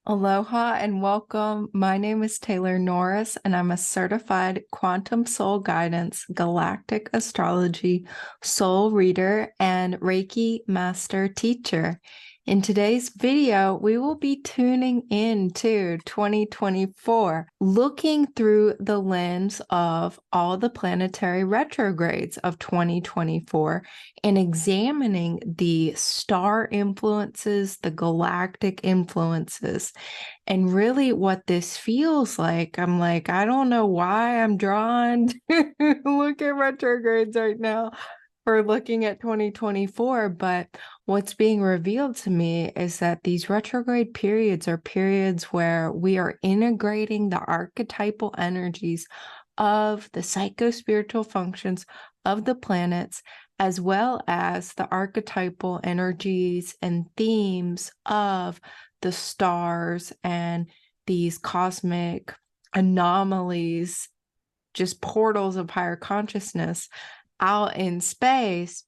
Aloha and welcome. My name is Taylor Norris, and I'm a certified quantum soul guidance, galactic astrology, soul reader, and Reiki master teacher. In today's video, we will be tuning into 2024, looking through the lens of all the planetary retrogrades of 2024 and examining the star influences, the galactic influences, and really what this feels like. I'm like, I don't know why I'm drawn to look at retrogrades right now for looking at 2024, but what's being revealed to me is that these retrograde periods are periods where we are integrating the archetypal energies of the psycho-spiritual functions of the planets, as well as the archetypal energies and themes of the stars and these cosmic anomalies, just portals of higher consciousness out in space.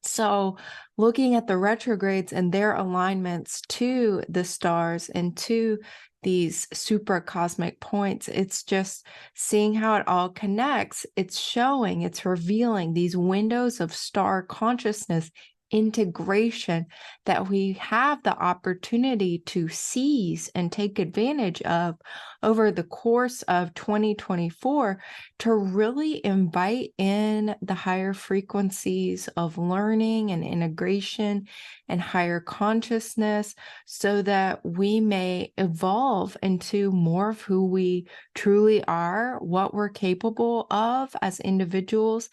So looking at the retrogrades and their alignments to the stars and to these super cosmic points, it's just seeing how it all connects. It's showing, it's revealing these windows of star consciousness integration that we have the opportunity to seize and take advantage of over the course of 2024 to really invite in the higher frequencies of learning and integration and higher consciousness so that we may evolve into more of who we truly are, what we're capable of as individuals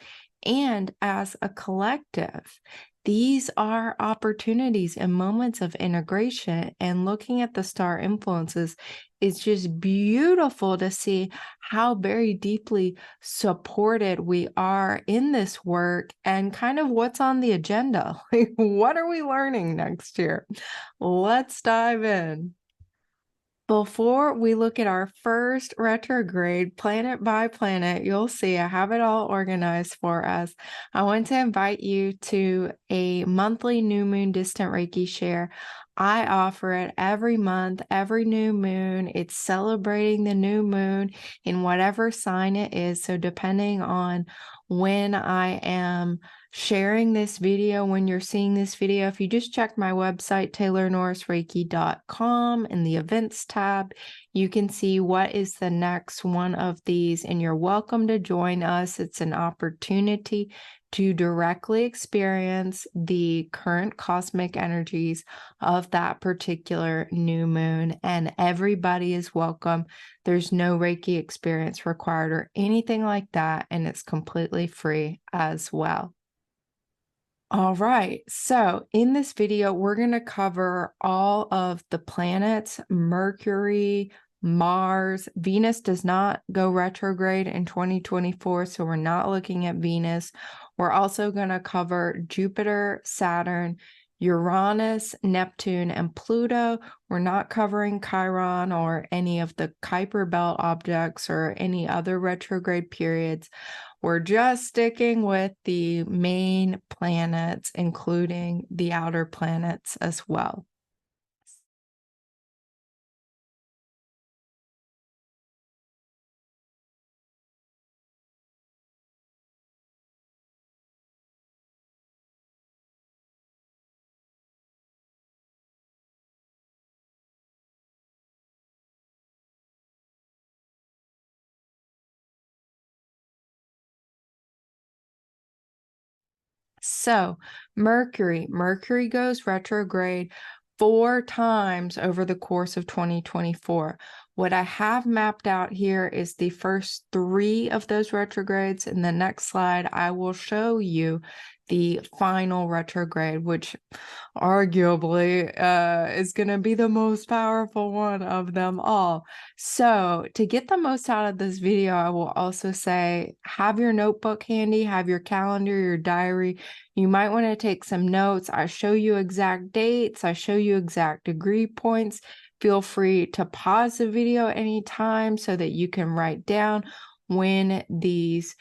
and as a collective. These are opportunities and moments of integration, and looking at the star influences is just beautiful to see how very deeply supported we are in this work and kind of what's on the agenda. Like, what are we learning next year? Let's dive in. Before we look at our first retrograde, planet by planet, you'll see I have it all organized for us. I want to invite you to a monthly new moon distant Reiki share. I offer it every month, every new moon. It's celebrating the new moon in whatever sign it is. So depending on when I am sharing this video, when you're seeing this video, if you just check my website, taylornorrisreiki.com, in the events tab, you can see what is the next one of these, and you're welcome to join us. It's an opportunity to directly experience the current cosmic energies of that particular new moon, and everybody is welcome. There's no Reiki experience required or anything like that, and it's completely free as well. All right, so in this video, we're going to cover all of the planets, Mercury, Mars. Venus does not go retrograde in 2024, so we're not looking at Venus. We're also going to cover Jupiter, Saturn, Uranus, Neptune, and Pluto. We're not covering Chiron or any of the Kuiper Belt objects or any other retrograde periods. We're just sticking with the main planets, including the outer planets as well. So Mercury goes retrograde 4 times over the course of 2024. What I have mapped out here is the first 3 of those retrogrades. In the next slide, I will show you the final retrograde, which arguably is going to be the most powerful one of them all. So to get the most out of this video, I will also say, have your notebook handy, have your calendar, your diary. You might want to take some notes. I show you exact dates. I show you exact degree points. Feel free to pause the video anytime so that you can write down when these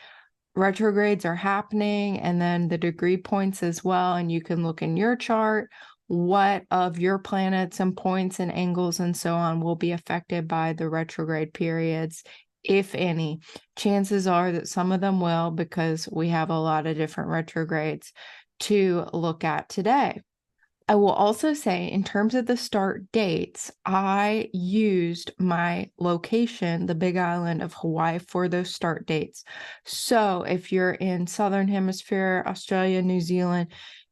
retrogrades are happening and then the degree points as well. And you can look in your chart what of your planets and points and angles and so on will be affected by the retrograde periods, if any. Chances are that some of them will, because we have a lot of different retrogrades to look at today. I will also say, in terms of the start dates, I used my location, the Big Island of Hawaii, for those start dates. So if you're in Southern Hemisphere, Australia, New Zealand,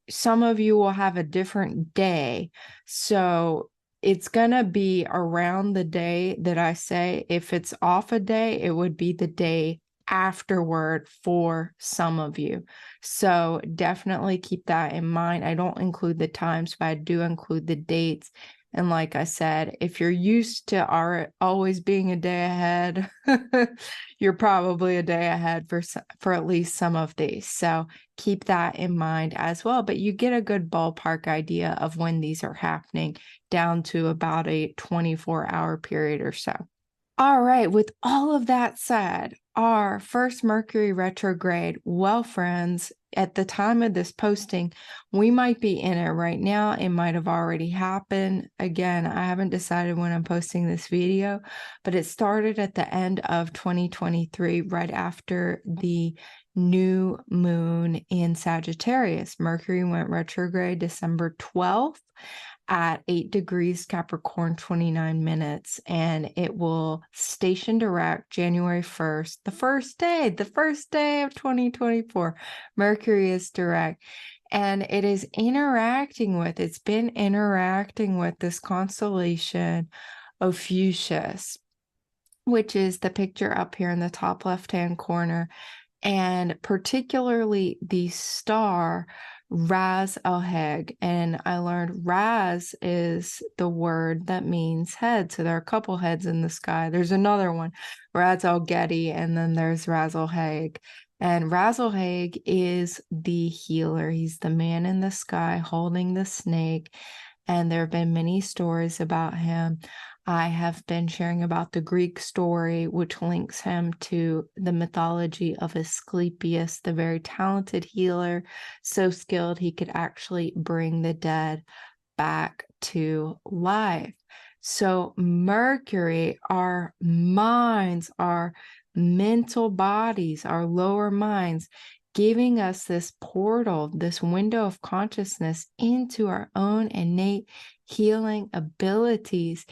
some of you will have a different day. So it's going to be around the day that I say. If it's off a day, it would be the day afterward for some of you. So definitely keep that in mind. I don't include the times, but I do include the dates. And like I said, if you're used to always being a day ahead, you're probably a day ahead for at least some of these. So keep that in mind as well. But you get a good ballpark idea of when these are happening, down to about a 24-hour period or so. All right, with all of that said, our first Mercury retrograde, well, friends, at the time of this posting, we might be in it right now. It might have already happened. Again, I haven't decided when I'm posting this video, but it started at the end of 2023, right after the new moon in Sagittarius. Mercury went retrograde December 12th. At 8 degrees Capricorn, 29 minutes, and it will station direct January 1st, the first day of 2024. Mercury is direct, and it's been interacting with this constellation Ophiuchus, which is the picture up here in the top left-hand corner, and particularly the star Ras Alheg. And I learned Ras is the word that means head. So there are a couple heads in the sky. There's another one, Ras Al Getty, and then there's Ras Alheg. And Ras Alheg is the healer. He's the man in the sky holding the snake. And there have been many stories about him. I have been sharing about the Greek story, which links him to the mythology of Asclepius, the very talented healer, so skilled he could actually bring the dead back to life. So Mercury, our minds, our mental bodies, our lower minds, giving us this portal, this window of consciousness into our own innate healing abilities.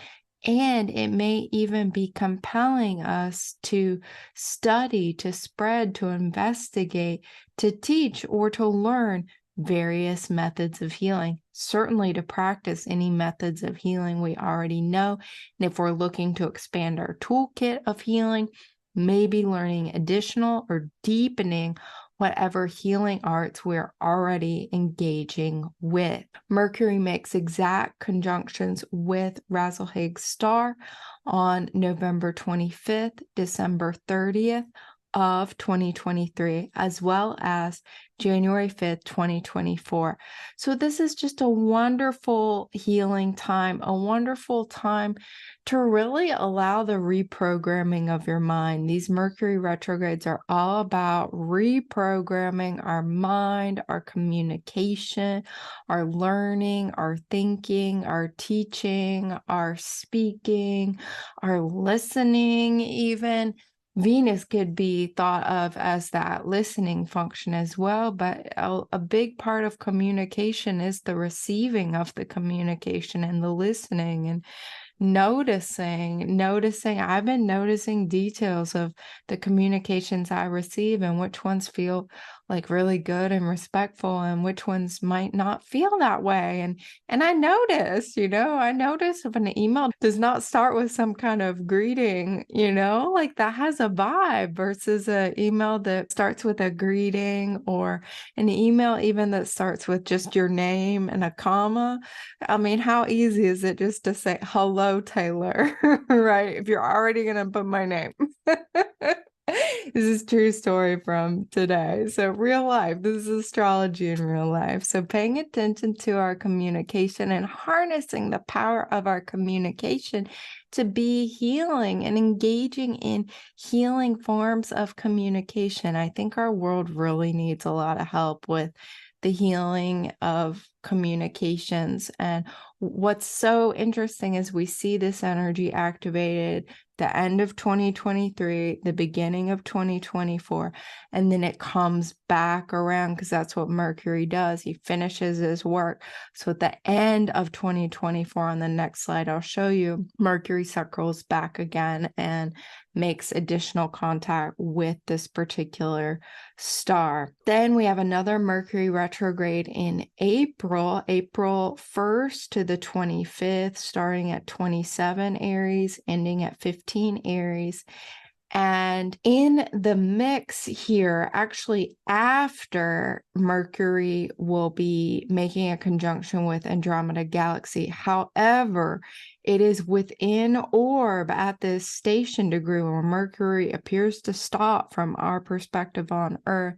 And it may even be compelling us to study, to spread, to investigate, to teach, or to learn various methods of healing. Certainly to practice any methods of healing we already know. And if we're looking to expand our toolkit of healing, maybe learning additional or deepening whatever healing arts we're already engaging with. Mercury makes exact conjunctions with Ras Alheg's star on November 25th, December 30th of 2023, as well as January 5th, 2024. So this is just a wonderful healing time, a wonderful time to really allow the reprogramming of your mind. These Mercury retrogrades are all about reprogramming our mind, our communication, our learning, our thinking, our teaching, our speaking, our listening even. Venus could be thought of as that listening function as well, but a big part of communication is the receiving of the communication and the listening and noticing. I've been noticing details of the communications I receive and which ones feel like really good and respectful and which ones might not feel that way. And I notice if an email does not start with some kind of greeting, like that has a vibe versus an email that starts with a greeting, or an email even that starts with just your name and a comma. I mean, how easy is it just to say, hello, Taylor, right? If you're already going to put my name. This is a true story from today. So real life, this is astrology in real life. So paying attention to our communication and harnessing the power of our communication to be healing and engaging in healing forms of communication. I think our world really needs a lot of help with the healing of communications. And what's so interesting is we see this energy activated the end of 2023, the beginning of 2024, and then it comes back around because that's what Mercury does. He finishes his work. So at the end of 2024, on the next slide, I'll show you, Mercury circles back again and makes additional contact with this particular star. Then we have another Mercury retrograde in April 1st to the 25th, starting at 27 Aries, ending at 15 Aries. And in the mix here, actually after Mercury will be making a conjunction with Andromeda Galaxy. However, it is within orb at this station degree where Mercury appears to stop from our perspective on Earth,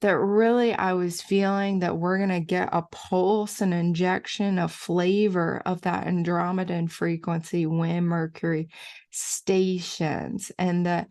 that really I was feeling that we're going to get a pulse, an injection, a flavor of that Andromedan frequency when Mercury stations. And that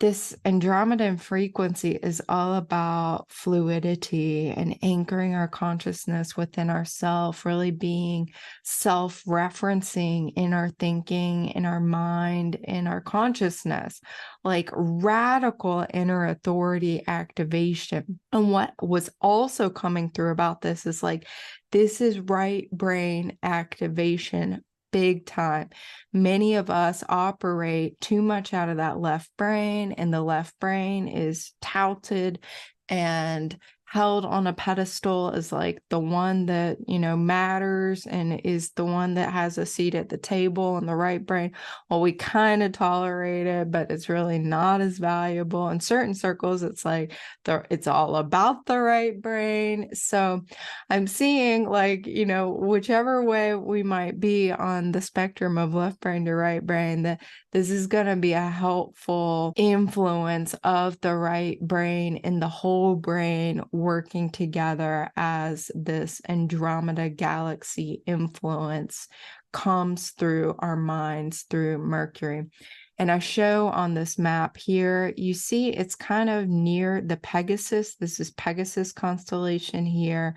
this Andromedan frequency is all about fluidity and anchoring our consciousness within ourself, really being self-referencing in our thinking, in our mind, in our consciousness, like radical inner authority activation. And what was also coming through about this is like, this is right brain activation. Big time. Many of us operate too much out of that left brain, and the left brain is touted and held on a pedestal as like the one that, you know, matters and is the one that has a seat at the table. And the right brain, well, we kind of tolerate it, but it's really not as valuable. In certain circles, it's like it's all about the right brain. So I'm seeing, like, you know, whichever way we might be on the spectrum of left brain to right brain, that this is going to be a helpful influence of the right brain and the whole brain working together as this Andromeda Galaxy influence comes through our minds through Mercury. And I show on this map here, you see it's kind of near the Pegasus. This is Pegasus constellation here.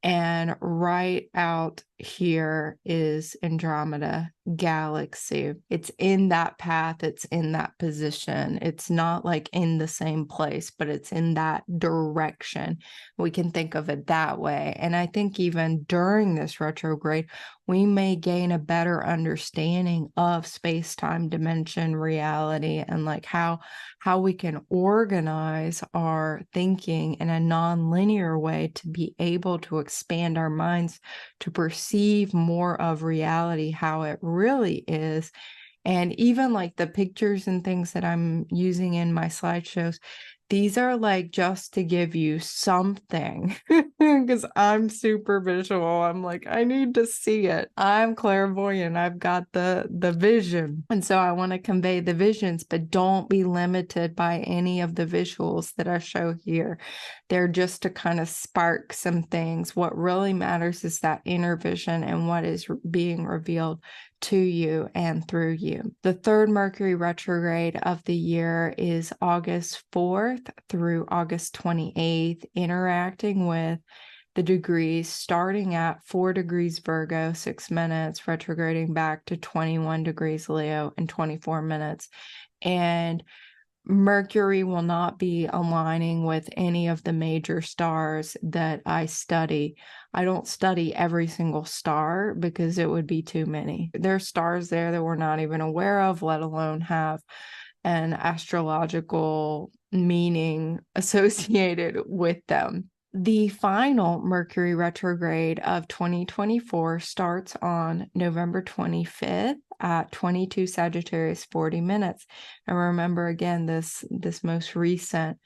And right out here is Andromeda Galaxy. It's in that path. It's in that position. It's not like in the same place, but it's in that direction. We can think of it that way. And I think even during this retrograde, we may gain a better understanding of space-time dimension reality and like how we can organize our thinking in a non-linear way to be able to expand our minds to perceive more of reality, how it really is. And even like the pictures and things that I'm using in my slideshows, these are like just to give you something because I'm super visual. I'm like, I need to see it. I'm clairvoyant. I've got the vision. And so I want to convey the visions, but don't be limited by any of the visuals that I show here. They're just to kind of spark some things. What really matters is that inner vision and what is being revealed to you and through you. The third Mercury retrograde of the year is August 4th through August 28th, interacting with the degrees starting at 4 degrees Virgo, 6 minutes, retrograding back to 21 degrees Leo in 24 minutes. And Mercury will not be aligning with any of the major stars that I study. I don't study every single star because it would be too many. There are stars there that we're not even aware of, let alone have an astrological meaning associated with them. The final Mercury retrograde of 2024 starts on November 25th at 22 Sagittarius 40 minutes. And remember, again, this most recent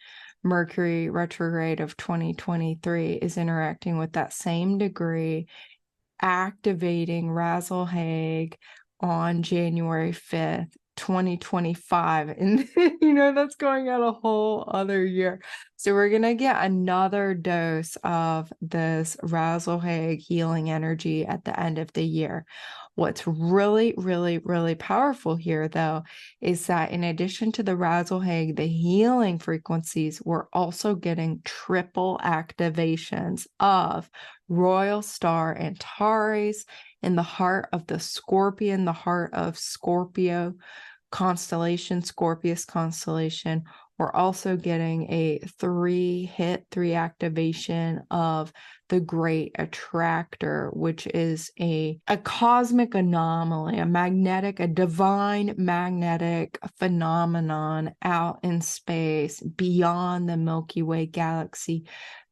Mercury retrograde of 2023 is interacting with that same degree, activating Razzle Hague on January 5th. 2025, and you know that's going out a whole other year. So we're gonna get another dose of this Razzle Hague healing energy at the end of the year. What's really, really, really powerful here, though, is that in addition to the Razzle-Hag, the healing frequencies, we're also getting triple activations of Royal Star Antares in the heart of the Scorpion, the heart of Scorpio constellation, Scorpius constellation. We're also getting a 3 activation of the Great Attractor, which is a cosmic anomaly, a divine magnetic phenomenon out in space, beyond the Milky Way galaxy,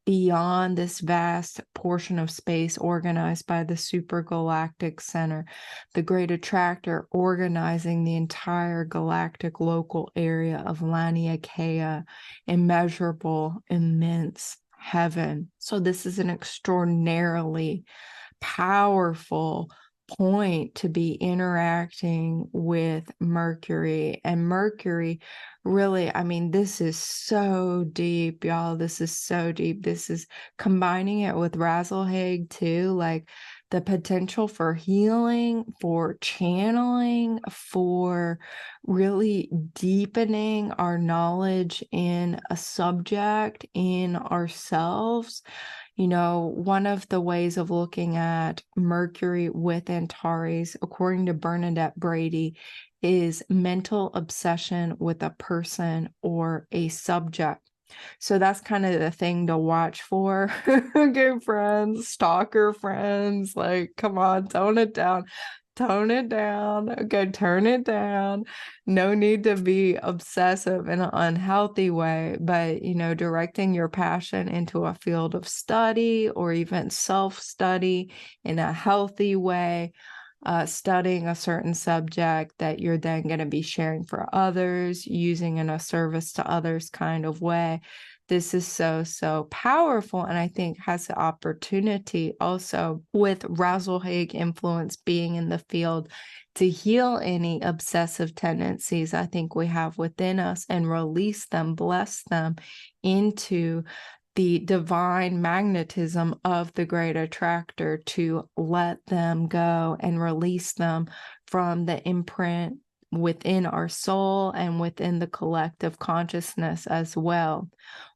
beyond this vast portion of space organized by the supergalactic center, the Great Attractor organizing the entire galactic local area of Laniakea, immeasurable, immense heaven. So this is an extraordinarily powerful point to be interacting with Mercury. And Mercury, really, I mean, this is so deep, y'all. This is so deep. This is combining it with Razzle-Hag too, like the potential for healing, for channeling, for really deepening our knowledge in a subject, in ourselves. You know, one of the ways of looking at Mercury with Antares, according to Bernadette Brady, is mental obsession with a person or a subject. So that's kind of the thing to watch for. Okay, friends, stalker friends, like, come on, tone it down. Tone it down. Okay, turn it down. No need to be obsessive in an unhealthy way, but, you know, directing your passion into a field of study or even self-study in a healthy way, studying a certain subject that you're then going to be sharing for others, using in a service to others kind of way. This is so, so powerful, and I think has the opportunity also, with Razzle-Hag influence being in the field, to heal any obsessive tendencies I think we have within us and release them, bless them into the divine magnetism of the Great Attractor, to let them go and release them from the imprint within our soul and within the collective consciousness as well.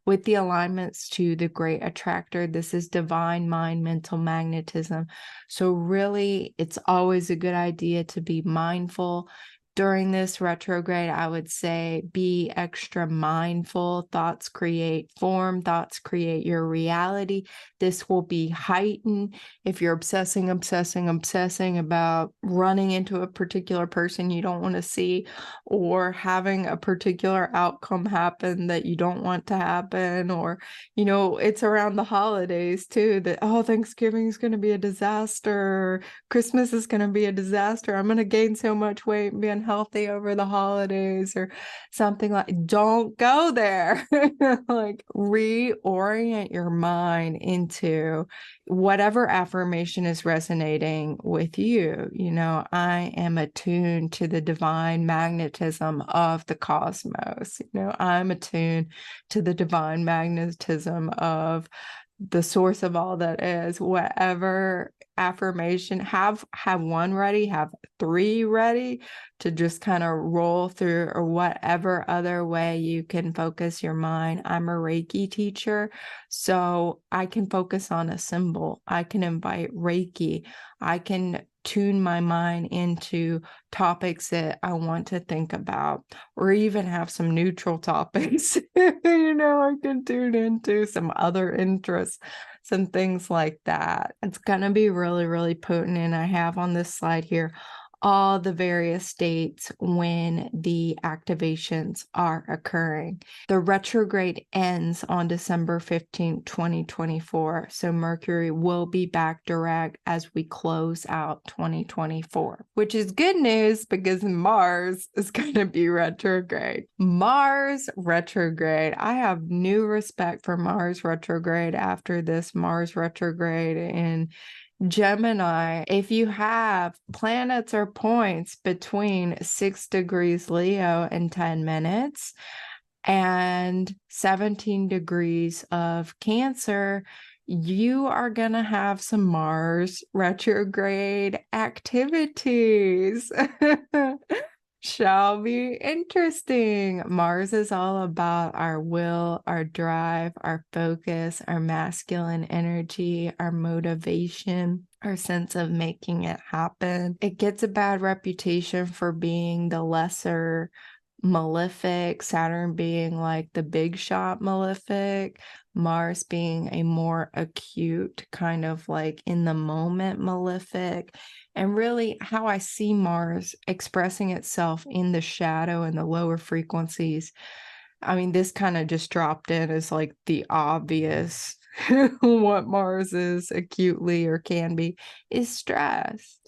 With the alignments to the Great Attractor, this is divine mind mental magnetism. So really, it's always a good idea to be mindful. During this retrograde, I would say be extra mindful. Thoughts create form. Thoughts create your reality. This will be heightened if you're obsessing about running into a particular person you don't want to see, or having a particular outcome happen that you don't want to happen. Or, you know, it's around the holidays too, that, oh, Thanksgiving is going to be a disaster. Christmas is going to be a disaster. I'm going to gain so much weight and be unhealthy over the holidays, or something. Like, don't go there. Like, reorient your mind into whatever affirmation is resonating with you. You know, I am attuned to the divine magnetism of the cosmos. You know, I'm attuned to the divine magnetism of the source of all that is. Whatever affirmation, have one ready, have 3 ready to just kind of roll through, or whatever other way you can focus your mind. I'm a Reiki teacher, so I can focus on a symbol. I can invite Reiki. I can tune my mind into topics that I want to think about, or even have some neutral topics. You know, I can tune into some other interests, some things like that. It's going to be really, really potent. And I have on this slide here all the various dates when the activations are occurring. The retrograde ends on December 15, 2024. So Mercury will be back direct as we close out 2024, which is good news because Mars is going to be retrograde. Mars retrograde. I have new respect for Mars retrograde after this Mars retrograde in Gemini. If you have planets or points between 6 degrees Leo and 10 minutes and 17 degrees of Cancer, you are going to have some Mars retrograde activities. Shall be interesting. Mars is all about our will, our drive, our focus, our masculine energy, our motivation, our sense of making it happen. It gets a bad reputation for being the lesser malefic, Saturn being like the big shot malefic, Mars being a more acute kind of like in the moment malefic. And really how I see Mars expressing itself in the shadow and the lower frequencies. I mean, this kind of just dropped in as like the obvious what Mars is acutely or can be is stress.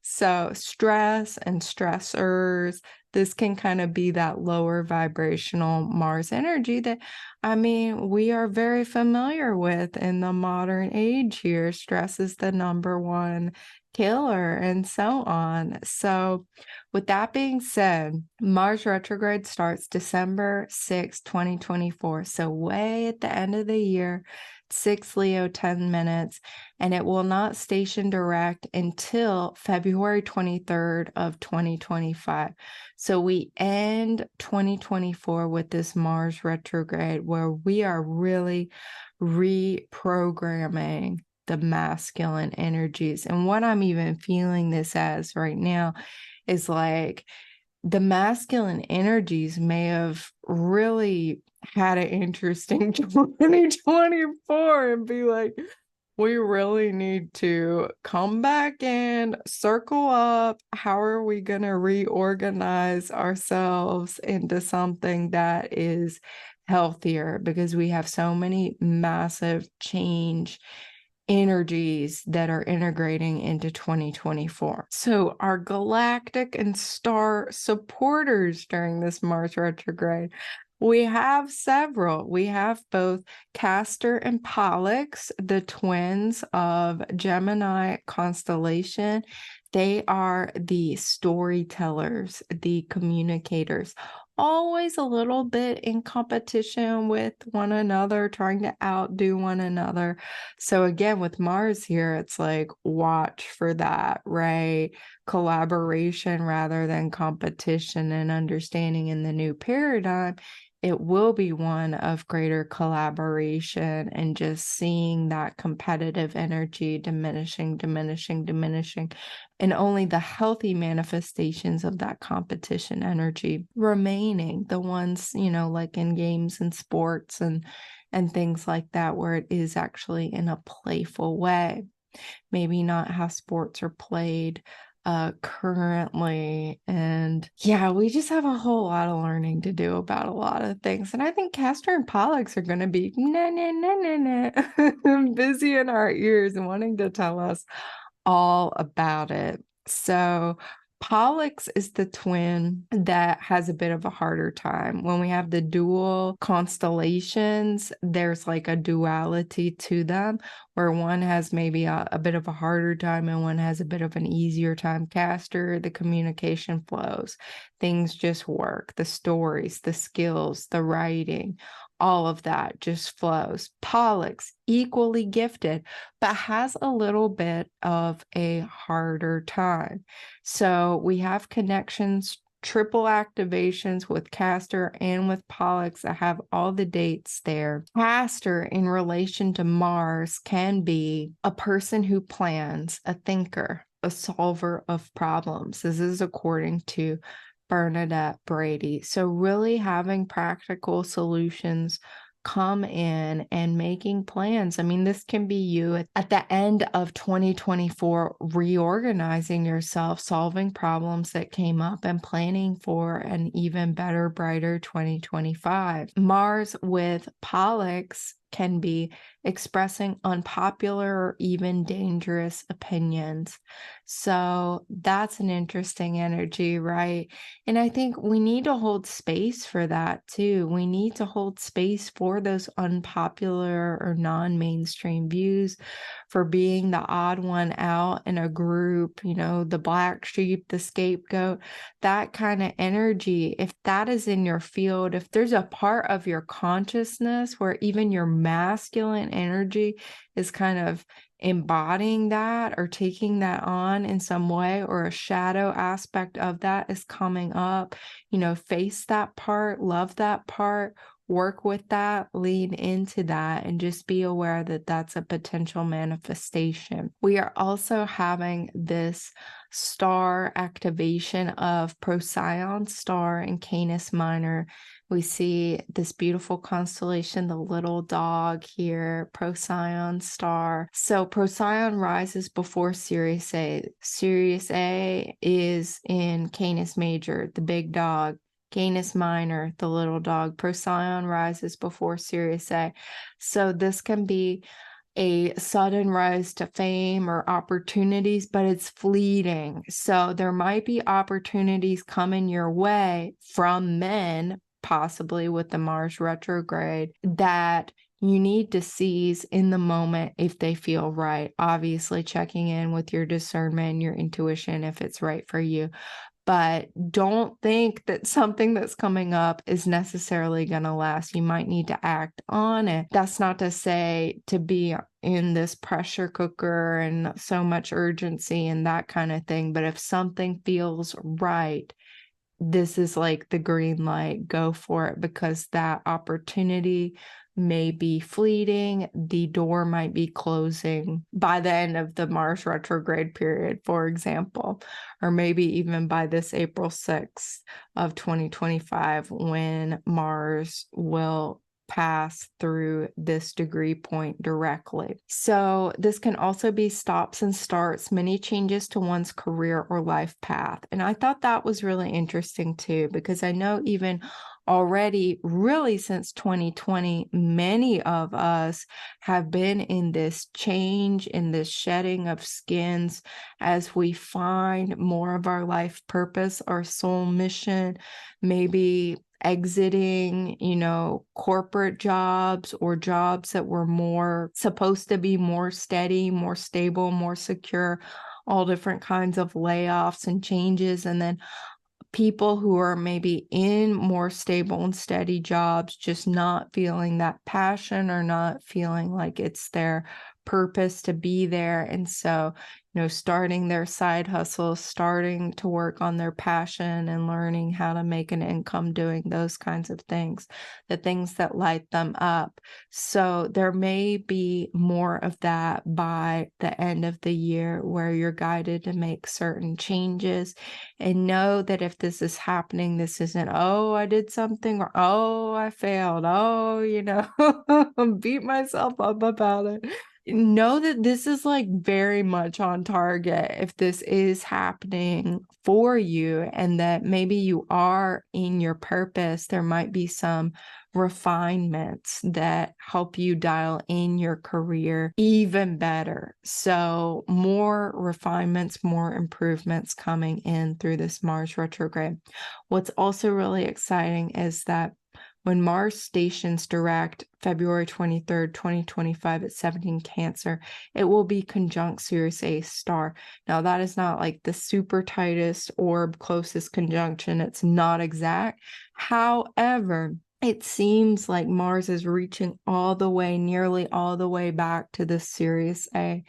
So stress and stressors, this can kind of be that lower vibrational Mars energy that, I mean, we are very familiar with in the modern age here. Stress is the number one killer and so on. So with that being said, Mars retrograde starts December 6, 2024. So way at the end of the year, 6 Leo, 10 minutes, and it will not station direct until February 23rd of 2025. So we end 2024 with this Mars retrograde where we are really reprogramming the masculine energies. And what I'm even feeling this as right now is like the masculine energies may have really had an interesting 2024 and be like, we really need to come back in, circle up. How are we going to reorganize ourselves into something that is healthier? Because we have so many massive change energies that are integrating into 2024. So our galactic and star supporters during this Mars retrograde, we have several. We have both Castor and Pollux, the twins of Gemini constellation. They are the storytellers, the communicators, always a little bit in competition with one another, trying to outdo one another. So again, with Mars here, it's like, watch for that, right? Collaboration rather than competition, and understanding in the new paradigm, it will be one of greater collaboration and just seeing that competitive energy diminishing, and only the healthy manifestations of that competition energy remaining, the ones, like in games and sports and things like that, where it is actually in a playful way. Maybe not how sports are played currently. And yeah, we just have a whole lot of learning to do about a lot of things. And I think Castor and Pollux are going to be busy in our ears and wanting to tell us all about it. So Pollux is the twin that has a bit of a harder time. When we have the dual constellations, there's like a duality to them, where one has maybe a bit of a harder time and one has a bit of an easier time. Castor, the communication flows. Things just work. The stories, the skills, the writing, all of that just flows. Pollux, equally gifted, but has a little bit of a harder time. So we have connections, triple activations with Castor and with Pollux. I have all the dates there. Castor in relation to Mars can be a person who plans, a thinker, a solver of problems. This is according to Bernadette Brady. So really having practical solutions come in and making plans. I mean, this can be you at the end of 2024, reorganizing yourself, solving problems that came up, and planning for an even better, brighter 2025. Mars with Pollux can be expressing unpopular or even dangerous opinions. So that's an interesting energy, right? And I think we need to hold space for that too. We need to hold space for those unpopular or non-mainstream views, for being the odd one out in a group, the black sheep, the scapegoat, that kind of energy. If that is in your field, if there's a part of your consciousness where even your masculine energy is kind of embodying that or taking that on in some way, or a shadow aspect of that is coming up, face that part, love that part, work with that, lean into that, and just be aware that that's a potential manifestation. We are also having this star activation of Procyon star and Canis Minor. We see this beautiful constellation, the little dog here, Procyon star. So Procyon rises before Sirius A. Sirius A is in Canis Major, the big dog. Canis Minor, the little dog. Procyon rises before Sirius A. So this can be a sudden rise to fame or opportunities, but it's fleeting. So there might be opportunities coming your way from men, possibly with the Mars retrograde, that you need to seize in the moment if they feel right. Obviously, checking in with your discernment, your intuition, if it's right for you. But don't think that something that's coming up is necessarily going to last. You might need to act on it. That's not to say to be in this pressure cooker and so much urgency and that kind of thing. But if something feels right, this is like the green light. Go for it, because that opportunity may be fleeting. The door might be closing by the end of the Mars retrograde period, for example, or maybe even by this April 6th of 2025, when Mars will pass through this degree point directly. So this can also be stops and starts, many changes to one's career or life path. And I thought that was really interesting too, because I know even already, really since 2020, many of us have been in this change, in this shedding of skins, as we find more of our life purpose, our soul mission, maybe exiting, corporate jobs or jobs that were more supposed to be more steady, more stable, more secure, all different kinds of layoffs and changes. And then people who are maybe in more stable and steady jobs, just not feeling that passion or not feeling like it's their purpose to be there. And so, starting their side hustles, starting to work on their passion and learning how to make an income doing those kinds of things, the things that light them up. So there may be more of that by the end of the year, where you're guided to make certain changes. And know that if this is happening, this isn't, oh, I did something, or oh, I failed, oh, beat myself up about it. Know that this is like very much on target if this is happening for you, and that maybe you are in your purpose. There might be some refinements that help you dial in your career even better. So more refinements, more improvements coming in through this Mars retrograde. What's also really exciting is that when Mars stations direct February 23rd, 2025 at 17 Cancer, it will be conjunct Sirius A star. Now, that is not like the super tightest orb closest conjunction. It's not exact. However, it seems like Mars is reaching nearly all the way back to the Sirius A.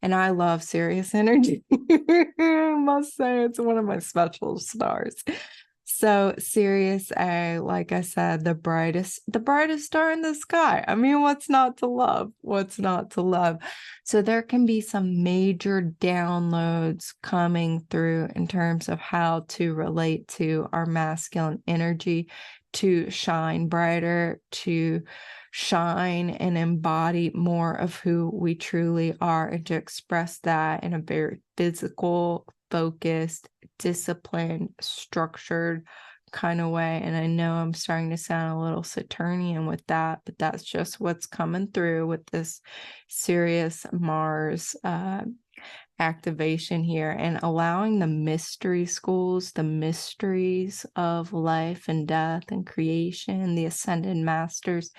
And I love Sirius energy. I must say, it's one of my special stars. So Sirius A, like I said, the brightest star in the sky. I mean, what's not to love? What's not to love? So there can be some major downloads coming through in terms of how to relate to our masculine energy, to shine brighter, to shine and embody more of who we truly are, and to express that in a very physical, focused, disciplined, structured kind of way. And I know I'm starting to sound a little Saturnian with that, but that's just what's coming through with this Sirius Mars activation here, and allowing the mystery schools, the mysteries of life and death and creation, the ascended masters,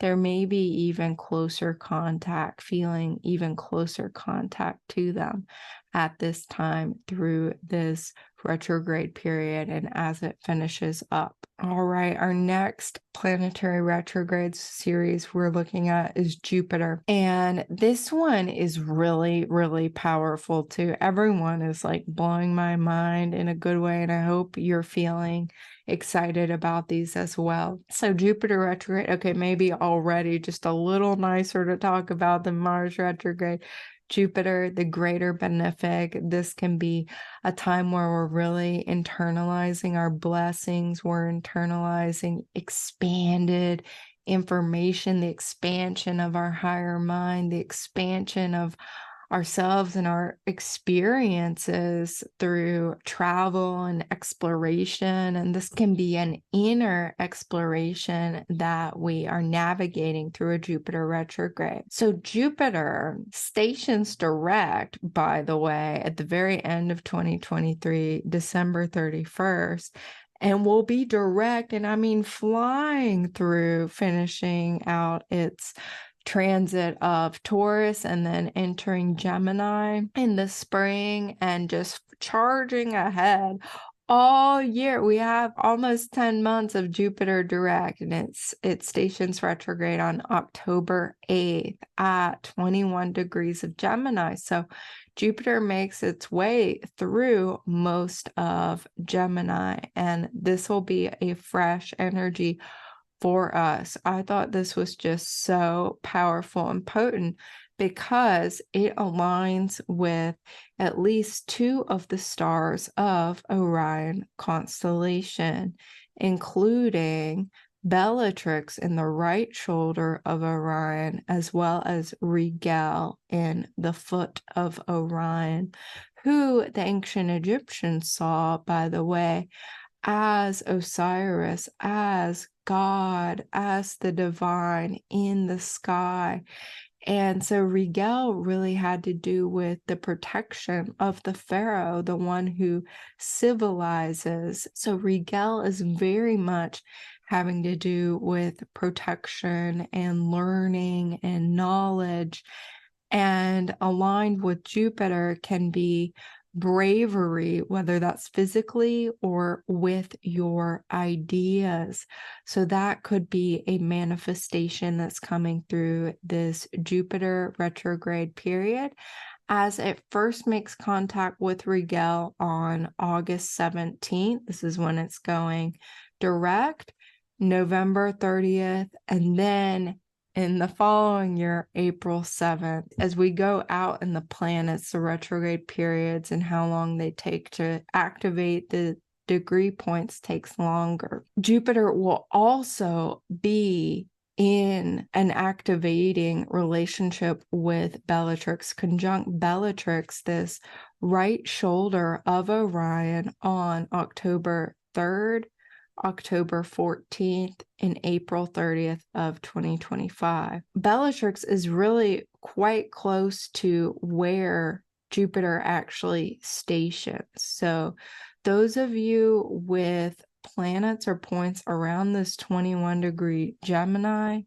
there may be even closer contact, feeling even closer contact to them at this time through this retrograde period and as it finishes up. All right, our next planetary retrogrades series we're looking at is Jupiter. And this one is really, really powerful too. Everyone is like blowing my mind in a good way, and I hope you're feeling excited about these as well. So Jupiter retrograde, okay, maybe already just a little nicer to talk about than Mars retrograde. Jupiter, the greater benefic. This can be a time where we're really internalizing our blessings. We're internalizing expanded information, the expansion of our higher mind, the expansion of ourselves and our experiences through travel and exploration. And this can be an inner exploration that we are navigating through a Jupiter retrograde. So Jupiter stations direct, by the way, at the very end of 2023, December 31st. And will be direct, and I mean flying through, finishing out its transit of Taurus and then entering Gemini in the spring and just charging ahead all year. We have almost 10 months of Jupiter direct, and it stations retrograde on October 8th at 21 degrees of Gemini. So Jupiter makes its way through most of Gemini, and this will be a fresh energy for us. I thought this was just so powerful and potent because it aligns with at least two of the stars of Orion constellation, including Bellatrix in the right shoulder of Orion, as well as Rigel in the foot of Orion, who the ancient Egyptians saw, by the way, as Osiris, as God, as the divine in the sky. And so Rigel really had to do with the protection of the pharaoh, the one who civilizes. So Rigel is very much having to do with protection and learning and knowledge. And aligned with Jupiter can be bravery, whether that's physically or with your ideas. So that could be a manifestation that's coming through this Jupiter retrograde period, as it first makes contact with Rigel on August 17th. This is when it's going direct, November 30th, and then in the following year, April 7th. As we go out in the planets, the retrograde periods and how long they take to activate the degree points takes longer. Jupiter will also be in an activating relationship with Bellatrix, conjunct Bellatrix, this right shoulder of Orion, on October 3rd, October 14th, and April 30th of 2025. Bellatrix is really quite close to where Jupiter actually stations. So those of you with planets or points around this 21 degree Gemini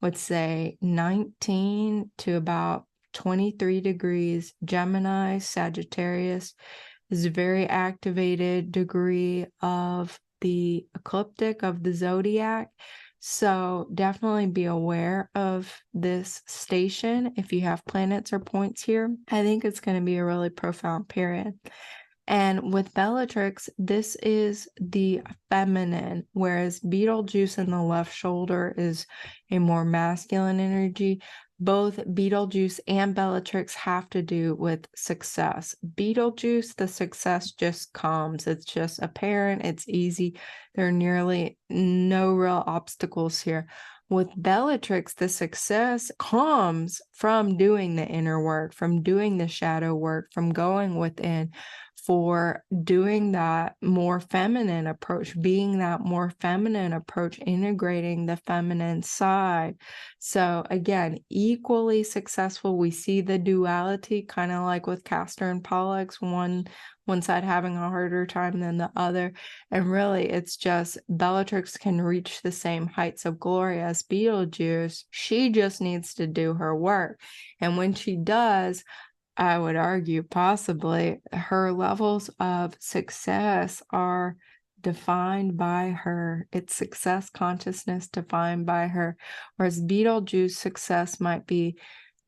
would say 19 to about 23 degrees Gemini, Sagittarius is a very activated degree of the ecliptic of the zodiac. So definitely be aware of this station if you have planets or points here. I think it's going to be a really profound period. And with Bellatrix, this is the feminine, whereas Betelgeuse in the left shoulder is a more masculine energy. Both Betelgeuse and Bellatrix have to do with success. Betelgeuse, the success just comes. It's just apparent. It's easy. There are nearly no real obstacles here. With Bellatrix, the success comes from doing the inner work, from doing the shadow work, from going within, for doing that more feminine approach, being that more feminine approach, integrating the feminine side. So again, equally successful. We see the duality, kind of like with Castor and Pollux, one side having a harder time than the other. And really, it's just Bellatrix can reach the same heights of glory as Beetlejuice. She just needs to do her work. And when she does, I would argue possibly her levels of success are defined by her. It's success consciousness defined by her. Whereas Beetlejuice success might be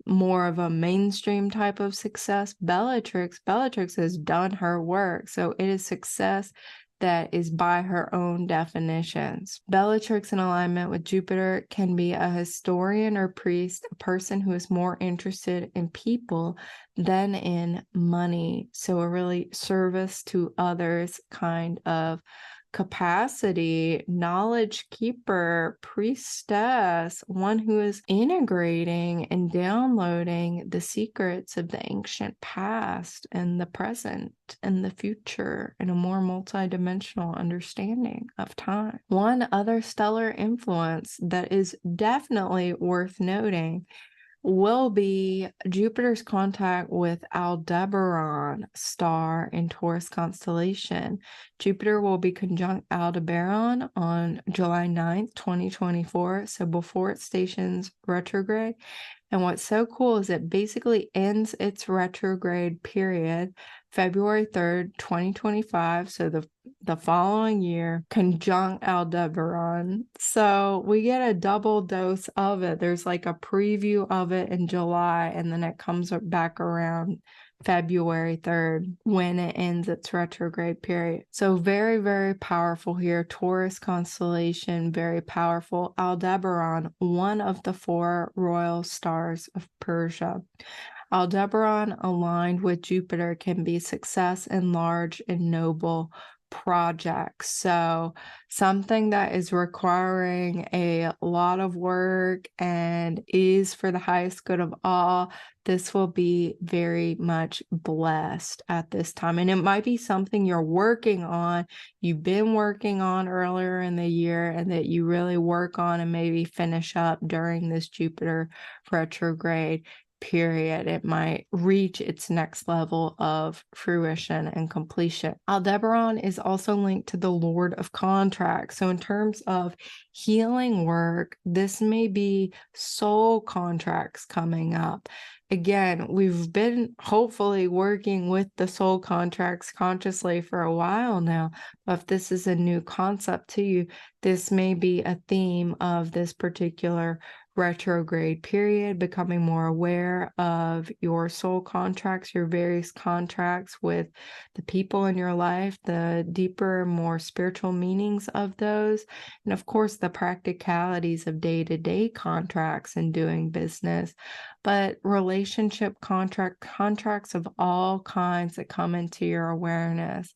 more of a mainstream type of success. Bellatrix has done her work. So it is success that is by her own definitions. Bellatrix in alignment with Jupiter can be a historian or priest, a person who is more interested in people than in money. So a really service to others kind of capacity, knowledge keeper, priestess, one who is integrating and downloading the secrets of the ancient past and the present and the future in a more multidimensional understanding of time. One other stellar influence that is definitely worth noting will be Jupiter's contact with Aldebaran star in Taurus constellation. Jupiter will be conjunct Aldebaran on July 9th, 2024, so before it stations retrograde. And what's so cool is it basically ends its retrograde period February 3rd, 2025, so the following year, conjunct Aldebaran. So we get a double dose of it. There's like a preview of it in July, and then it comes back around February 3rd when it ends its retrograde period. So very, very powerful here. Taurus constellation, very powerful. Aldebaran, one of the 4 royal stars of Persia. Aldebaran aligned with Jupiter can be success in large and noble projects. So something that is requiring a lot of work and is for the highest good of all, this will be very much blessed at this time. And it might be something you're working on, you've been working on earlier in the year, and that you really work on and maybe finish up during this Jupiter retrograde period. It might reach its next level of fruition and completion. Aldebaran is also linked to the Lord of Contracts. So in terms of healing work, this may be soul contracts coming up. Again, we've been hopefully working with the soul contracts consciously for a while now. But if this is a new concept to you, this may be a theme of this particular retrograde period, becoming more aware of your soul contracts, your various contracts with the people in your life, the deeper, more spiritual meanings of those, and of course the practicalities of day-to-day contracts and doing business, but relationship contracts of all kinds that come into your awareness.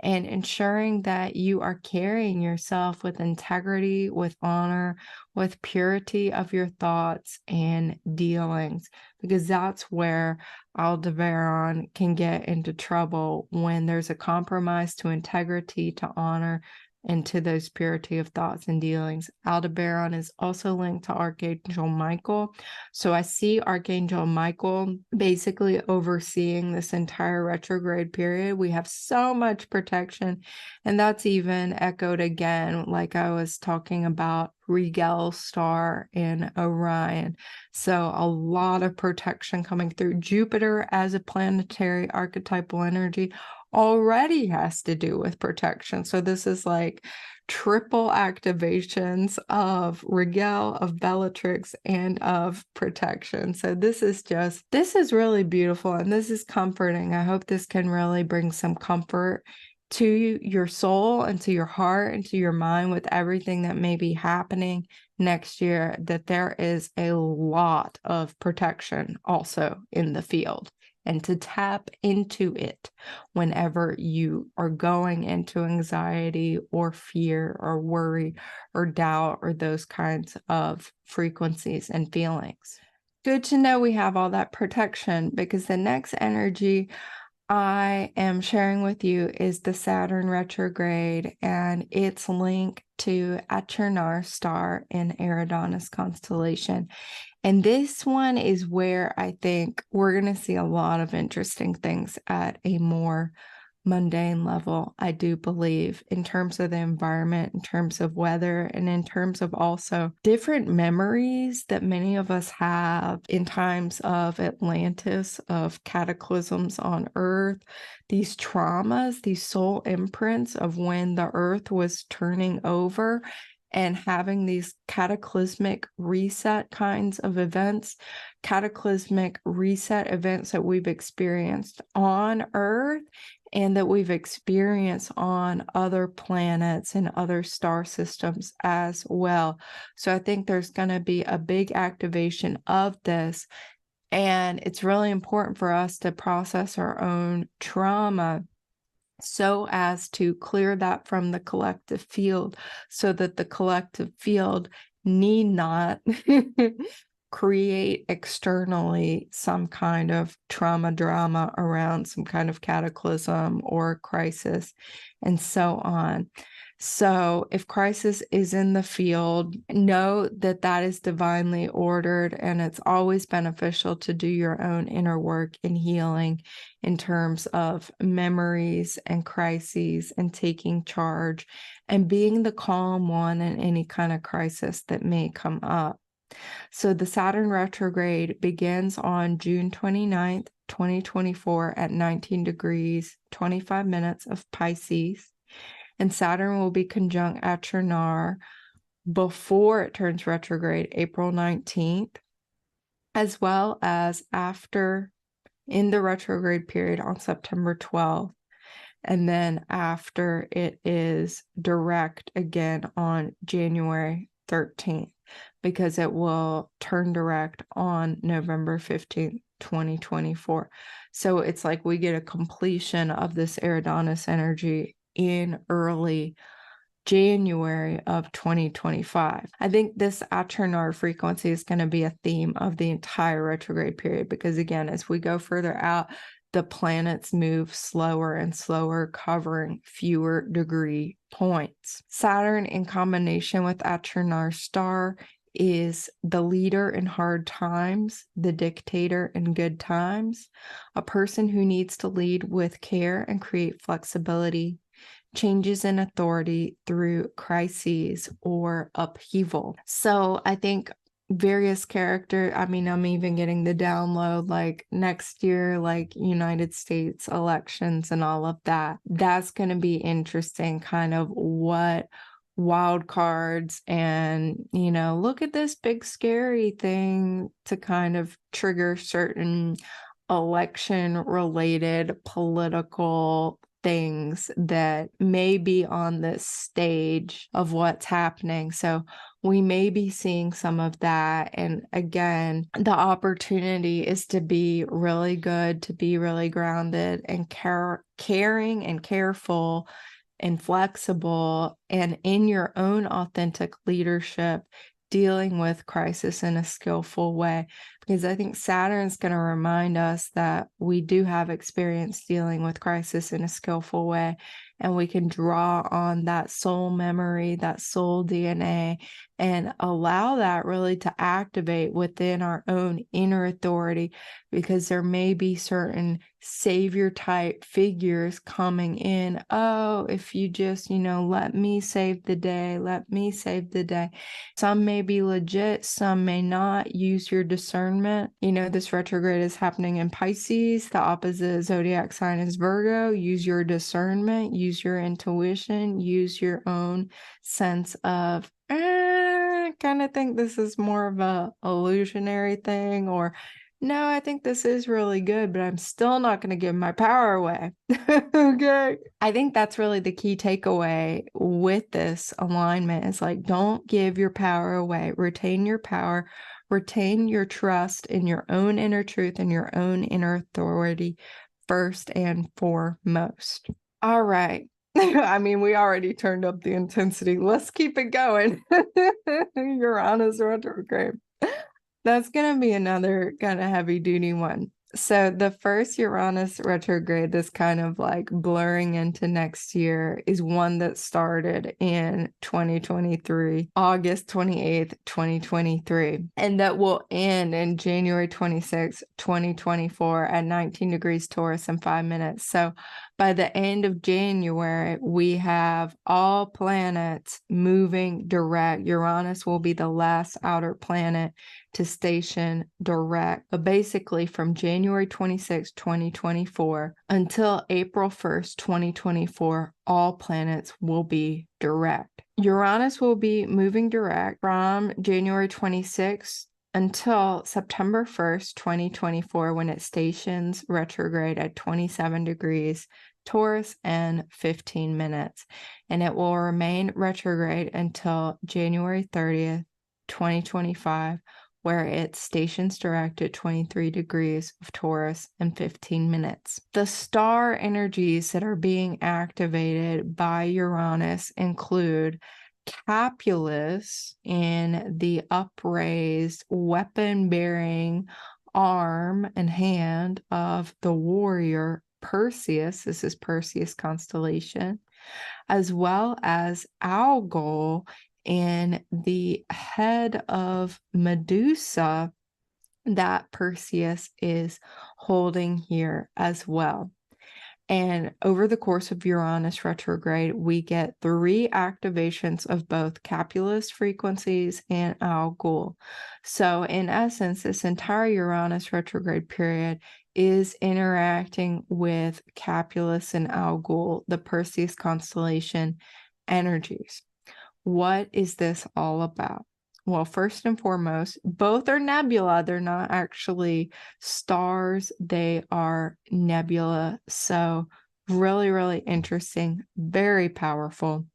And ensuring that you are carrying yourself with integrity, with honor, with purity of your thoughts and dealings, because that's where Aldebaran can get into trouble, when there's a compromise to integrity, to honor, and to those purity of thoughts and dealings. Aldebaran is also linked to Archangel Michael. So I see Archangel Michael basically overseeing this entire retrograde period. We have so much protection, and that's even echoed again, like I was talking about Regal star in Orion. So a lot of protection coming through. Jupiter as a planetary archetypal energy already has to do with protection. So this is like triple activations of Regal, of Bellatrix, and of protection. So this is really beautiful, and this is comforting. I hope this can really bring some comfort to your soul and to your heart and to your mind with everything that may be happening next year, that there is a lot of protection also in the field, and to tap into it whenever you are going into anxiety or fear or worry or doubt or those kinds of frequencies and feelings. Good to know we have all that protection, because the next energy I am sharing with you is the Saturn retrograde and its link to Achernar star in Eridanus constellation. And this one is where I think we're going to see a lot of interesting things at a more mundane level, I do believe, in terms of the environment, in terms of weather, and in terms of also different memories that many of us have in times of Atlantis, of cataclysms on Earth, these traumas, these soul imprints of when the Earth was turning over and having these cataclysmic reset kinds of events, cataclysmic reset events that we've experienced on Earth and that we've experienced on other planets and other star systems as well. So I think there's going to be a big activation of this. And it's really important for us to process our own trauma so as to clear that from the collective field so that the collective field need not create externally some kind of trauma drama around some kind of cataclysm or crisis and so on. So if crisis is in the field, know that that is divinely ordered, and it's always beneficial to do your own inner work in healing in terms of memories and crises and taking charge and being the calm one in any kind of crisis that may come up. So the Saturn retrograde begins on June 29th, 2024 at 19 degrees, 25 minutes of Pisces. And Saturn will be conjunct Achernar before it turns retrograde, April 19th, as well as after in the retrograde period on September 12th. And then after it is direct again on January 13th, because it will turn direct on November 15th, 2024. So it's like we get a completion of this Eridanus energy in early January of 2025. I think this Achernar frequency is going to be a theme of the entire retrograde period because, again, as we go further out, the planets move slower and slower, covering fewer degree points. Saturn in combination with Achernar star is the leader in hard times, the dictator in good times, a person who needs to lead with care and create flexibility, changes in authority through crises or upheaval. So I think various characters, I'm even getting the download like next year, like United States elections and all of that. That's going to be interesting, kind of what wild cards and, look at this big scary thing to kind of trigger certain election related political things that may be on this stage of what's happening. So we may be seeing some of that. And again, the opportunity is to be really good, to be really grounded and caring and careful and flexible and in your own authentic leadership, dealing with crisis in a skillful way. Because I think Saturn's going to remind us that we do have experience dealing with crisis in a skillful way, and we can draw on that soul memory, that soul DNA, and allow that really to activate within our own inner authority, because there may be certain savior type figures coming in. Oh, if you just, let me save the day, let me save the day. Some may be legit, some may not. Use your discernment. This retrograde is happening in Pisces. The opposite zodiac sign is Virgo. Use your discernment, use your intuition, use your own sense of, kind of think this is more of a illusionary thing, or no, I think this is really good, but I'm still not going to give my power away. Okay. I think that's really the key takeaway with this alignment is like, don't give your power away. Retain your power, retain your trust in your own inner truth and your own inner authority first and foremost. All right. We already turned up the intensity. Let's keep it going. Uranus retrograde. That's going to be another kind of heavy duty one. So the first Uranus retrograde, this kind of like blurring into next year, is one that started in 2023, August 28th, 2023, and that will end in January 26th, 2024 at 19 degrees Taurus and 5 minutes. So by the end of January, we have all planets moving direct. Uranus will be the last outer planet to station direct. But basically from January 26, 2024 until April 1st, 2024, all planets will be direct. Uranus will be moving direct from January 26th until September 1st, 2024, when it stations retrograde at 27 degrees Taurus and 15 minutes. And it will remain retrograde until January 30th, 2025, where it stations direct at 23 degrees of Taurus and 15 minutes. The star energies that are being activated by Uranus include Capulus in the upraised weapon-bearing arm and hand of the warrior Perseus. This is Perseus constellation, as well as Algol in the head of Medusa that Perseus is holding here as well. And over the course of Uranus retrograde, we get 3 activations of both Capulus frequencies and Algol. So in essence, this entire Uranus retrograde period is interacting with Capulus and Algol, the Perseus constellation energies. What is this all about? Well, first and foremost, both are nebula. They're not actually stars. They are nebula. So really, really interesting, very powerful.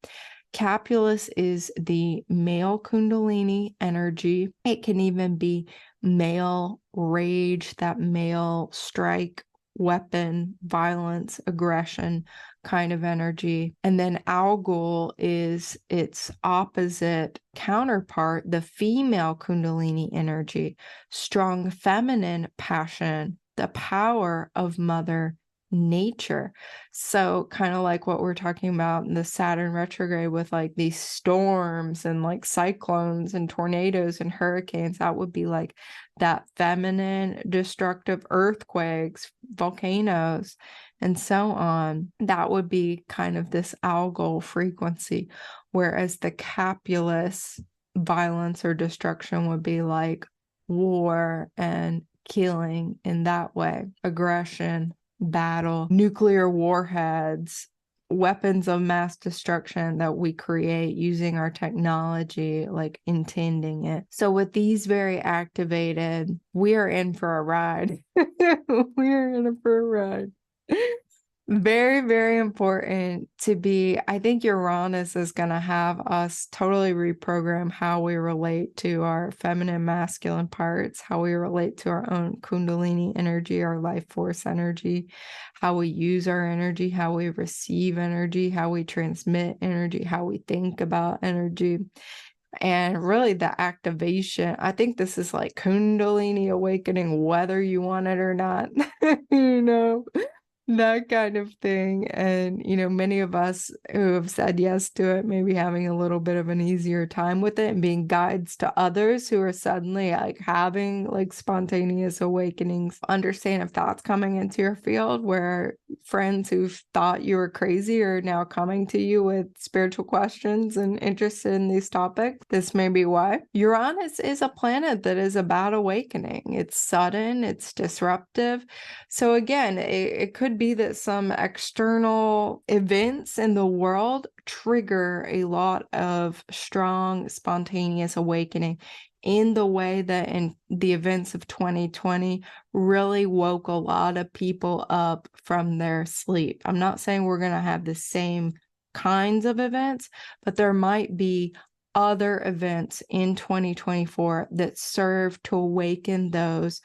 Capulus is the male Kundalini energy. It can even be male rage, that male strike, weapon, violence, aggression kind of energy. And then Algol is its opposite counterpart, the female Kundalini energy, strong feminine passion, the power of Mother Nature. So kind of like what we're talking about in the Saturn retrograde with like these storms and like cyclones and tornadoes and hurricanes, that would be like that feminine destructive earthquakes, volcanoes, and so on. That would be kind of this Algol frequency, whereas the Capulus violence or destruction would be like war and killing in that way, aggression, battle, nuclear warheads, weapons of mass destruction that we create using our technology, like intending it. So with these very activated, we are in for a ride. We are in for a ride. Very, very important to be, I think Uranus is going to have us totally reprogram how we relate to our feminine, masculine parts, how we relate to our own Kundalini energy, our life force energy, how we use our energy, how we receive energy, how we transmit energy, how we think about energy. And really the activation, I think this is like Kundalini awakening, whether you want it or not, you know, that kind of thing. And, you know, many of us who have said yes to it, maybe having a little bit of an easier time with it and being guides to others who are suddenly like having like spontaneous awakenings. Understand if that's coming into your field, where friends who thought you were crazy are now coming to you with spiritual questions and interested in these topics. This may be why. Uranus is a planet that is about awakening. It's sudden, it's disruptive. So again, it could be that some external events in the world trigger a lot of strong, spontaneous awakening in the way that in the events of 2020 really woke a lot of people up from their sleep. I'm not saying we're going to have the same kinds of events, but there might be other events in 2024 that serve to awaken those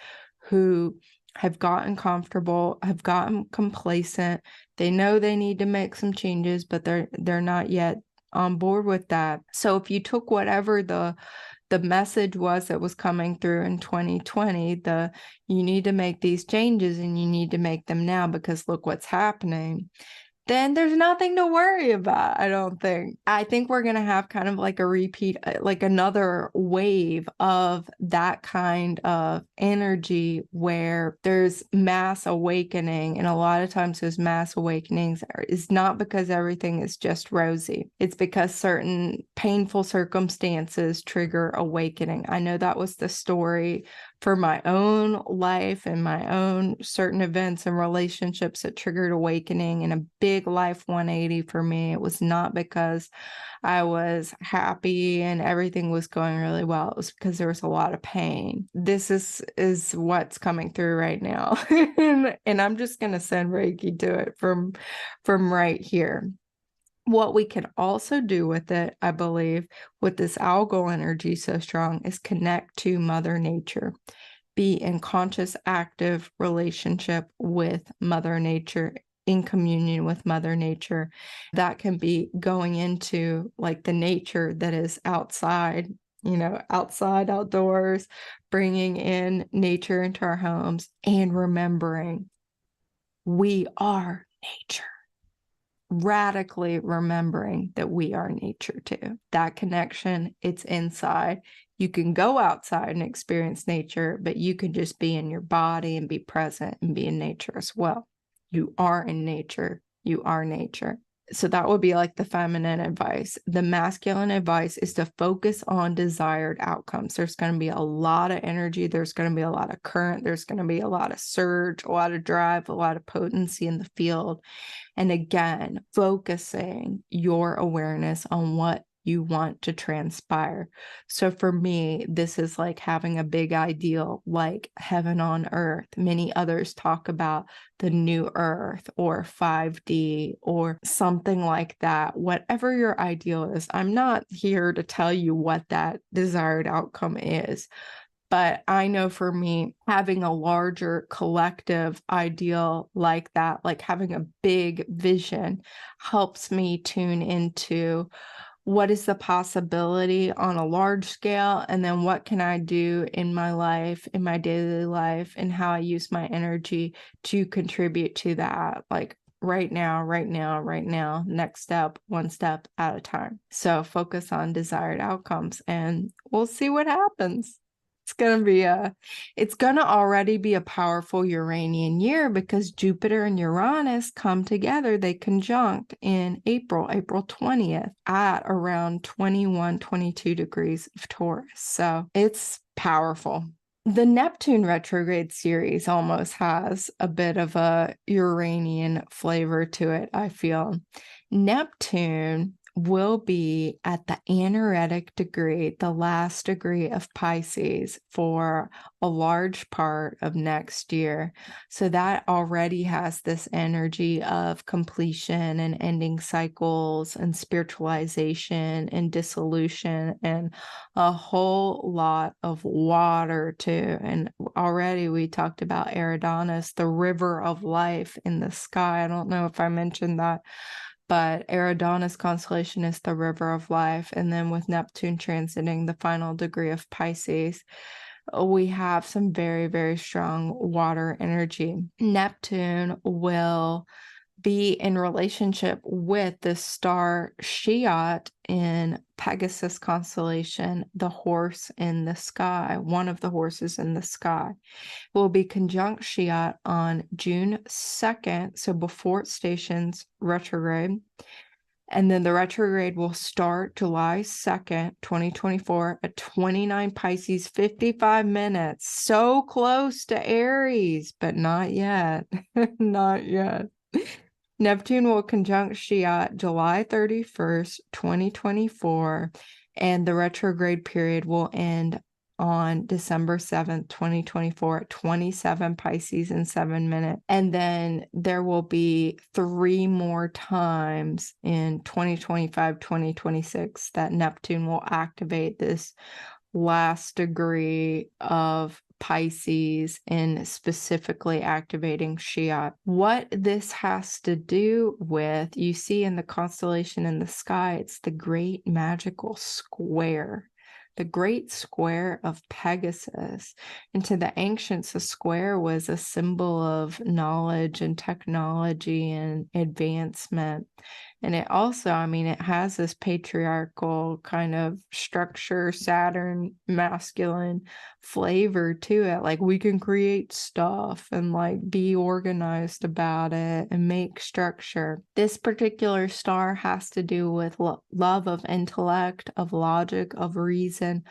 who have gotten comfortable, have gotten complacent. They know they need to make some changes, but they're not yet on board with that. So if you took whatever the the message that was coming through in 2020, you need to make these changes and you need to make them now because look what's happening, then there's nothing to worry about, I don't think. I think we're going to have kind of like a repeat, like another wave of that kind of energy where there's mass awakening. And a lot of times those mass awakenings is not because everything is just rosy. It's because certain painful circumstances trigger awakening. I know that was the story for my own life and my own certain events and relationships that triggered awakening and a big life 180 for me. It was not because I was happy and everything was going really well. It was because there was a lot of pain. This is what's coming through right now. and I'm just going to send Reiki to it from right here. What we can also do with it, I believe, with this algal energy so strong, is connect to Mother Nature, be in conscious, active relationship with Mother Nature, in communion with Mother Nature. That can be going into like the nature that is outside, outside, outdoors, bringing in nature into our homes and remembering we are nature. Radically remembering that we are nature too. That connection, it's inside. You can go outside and experience nature, but you can just be in your body and be present and be in nature as well. You are in nature. You are nature. So that would be like the feminine advice. The masculine advice is to focus on desired outcomes. There's going to be a lot of energy. There's going to be a lot of current. There's going to be a lot of surge, a lot of drive, a lot of potency in the field. And again, focusing your awareness on what you want to transpire. So for me, this is like having a big ideal, like heaven on earth. Many others talk about the new earth or 5D or something like that. Whatever your ideal is, I'm not here to tell you what that desired outcome is. But I know for me, having a larger collective ideal like that, like having a big vision, helps me tune into what is the possibility on a large scale, and then what can I do in my life, in my daily life, and how I use my energy to contribute to that. Like right now, next step, one step at a time. So focus on desired outcomes and we'll see what happens. It's going to already be a powerful Uranian year because Jupiter and Uranus come together. They conjunct in April 20th at around 21, 22 degrees of Taurus. So it's powerful. The Neptune retrograde series almost has a bit of a Uranian flavor to it, I feel. Neptune will be at the anaretic degree, the last degree of Pisces, for a large part of next year. So that already has this energy of completion and ending cycles and spiritualization and dissolution and a whole lot of water too. And already we talked about Eridanus, the river of life in the sky. I don't know if I mentioned that, but Eridanus constellation is the river of life. And then with Neptune transiting the final degree of Pisces, we have some very, very strong water energy. Neptune will be in relationship with the star Shiat in Pegasus constellation, the horse in the sky, one of the horses in the sky. Will be conjunct Shiat on June 2nd, so before it stations retrograde. And then the retrograde will start July 2nd, 2024 at 29 Pisces, 55 minutes. So close to Aries, but not yet. Not yet. Neptune will conjunct Shiat July 31st, 2024, and the retrograde period will end on December 7th, 2024 at 27 Pisces and 7 minutes. And then there will be 3 more times in 2025, 2026 that Neptune will activate this last degree of Pisces in specifically activating Shiat. What this has to do with, you see in the constellation in the sky, it's the great magical square. the great square of Pegasus. And to the ancients, a square was a symbol of knowledge and technology and advancement. And it also, I mean, it has this patriarchal kind of structure, Saturn masculine flavor to it. Like, we can create stuff and like be organized about it and make structure. This particular star has to do with love of intellect, of logic, of reason,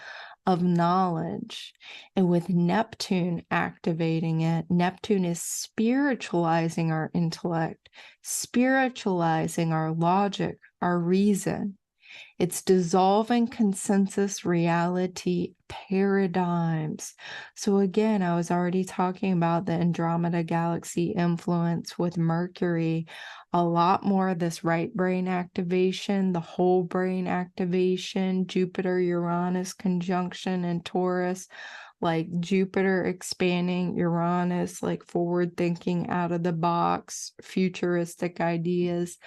of knowledge. And with Neptune activating it, Neptune is spiritualizing our intellect, spiritualizing our logic, our reason. It's dissolving consensus reality paradigms. So again, I was already talking about the Andromeda Galaxy influence with Mercury. A lot more of this right brain activation, the whole brain activation, Jupiter-Uranus conjunction in Taurus, like Jupiter expanding, Uranus like forward thinking, out of the box, futuristic ideas.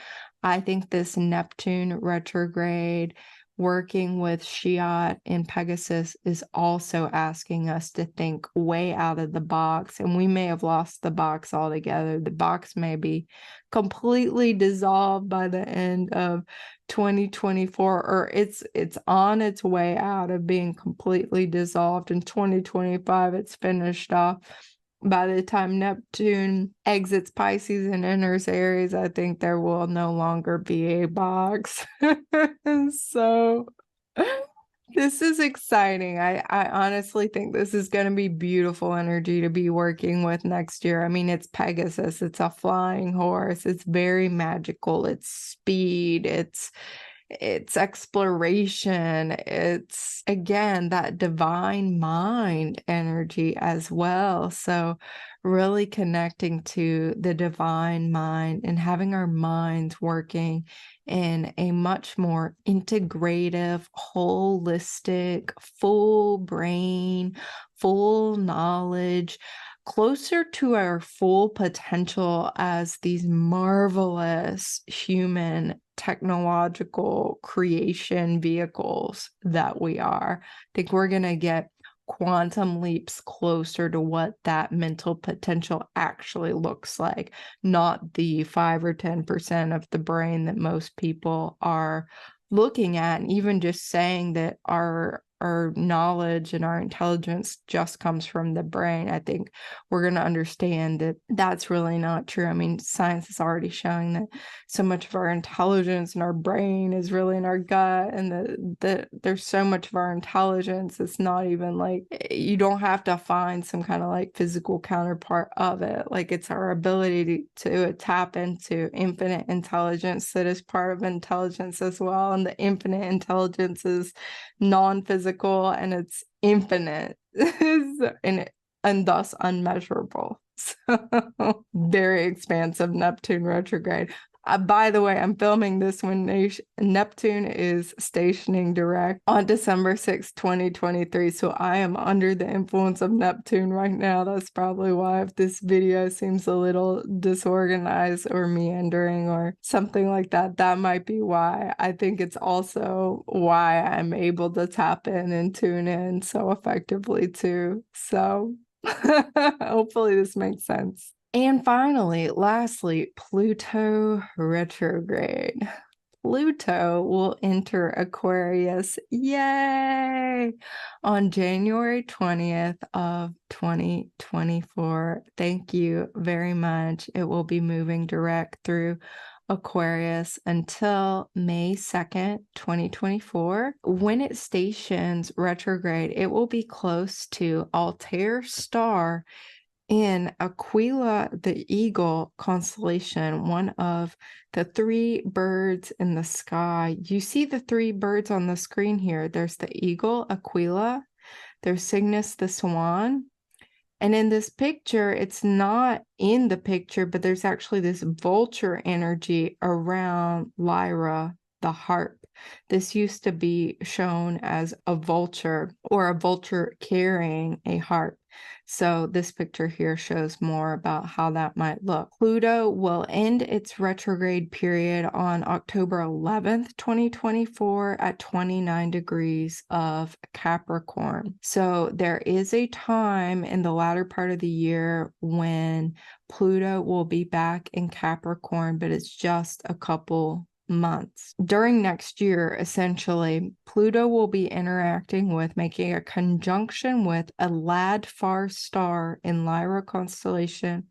I think this Neptune retrograde working with Shiat and Pegasus is also asking us to think way out of the box, and we may have lost the box altogether. The box may be completely dissolved by the end of 2024, or it's on its way out of being completely dissolved. In 2025, it's finished off. By the time Neptune exits Pisces and enters Aries, I think there will no longer be a box. So this is exciting. I honestly think this is going to be beautiful energy to be working with next year. I mean, it's Pegasus. It's a flying horse. It's very magical. It's speed. It's exploration. It's, again, that divine mind energy as well. So really connecting to the divine mind and having our minds working in a much more integrative, holistic, full brain, full knowledge, closer to our full potential as these marvelous human technological creation vehicles that we are. I think we're going to get quantum leaps closer to what that mental potential actually looks like, not the 5 or 10% of the brain that most people are looking at. And even just saying that our knowledge and our intelligence just comes from the brain, I think we're going to understand that that's really not true. I mean, science is already showing that so much of our intelligence and our brain is really in our gut, and that there's so much of our intelligence, it's not even like, you don't have to find some kind of like physical counterpart of it. Like, it's our ability to tap into infinite intelligence that is part of intelligence as well. And the infinite intelligence is non-physical, and it's infinite and thus unmeasurable. So very expansive Neptune retrograde. By the way, I'm filming this when Neptune is stationing direct on December 6, 2023. So I am under the influence of Neptune right now. That's probably why if this video seems a little disorganized or meandering or something like that, that might be why. I think it's also why I'm able to tap in and tune in so effectively too. So hopefully this makes sense. And finally, lastly, Pluto retrograde. Pluto will enter Aquarius, yay, on January 20th of 2024. Thank you very much. It will be moving direct through Aquarius until May 2nd, 2024. When it stations retrograde, it will be close to Altair star in Aquila the Eagle constellation, one of the 3 birds in the sky. You see the 3 birds on the screen here. There's the eagle, Aquila. There's Cygnus the swan. And in this picture, it's not in the picture, but there's actually this vulture energy around Lyra, the harp. This used to be shown as a vulture or a vulture carrying a harp. So this picture here shows more about how that might look. Pluto will end its retrograde period on October 11th, 2024 at 29 degrees of Capricorn. So there is a time in the latter part of the year when Pluto will be back in Capricorn, but it's just a couple months. During next year, essentially, Pluto will be interacting with, making a conjunction with a Ladfar star in Lyra constellation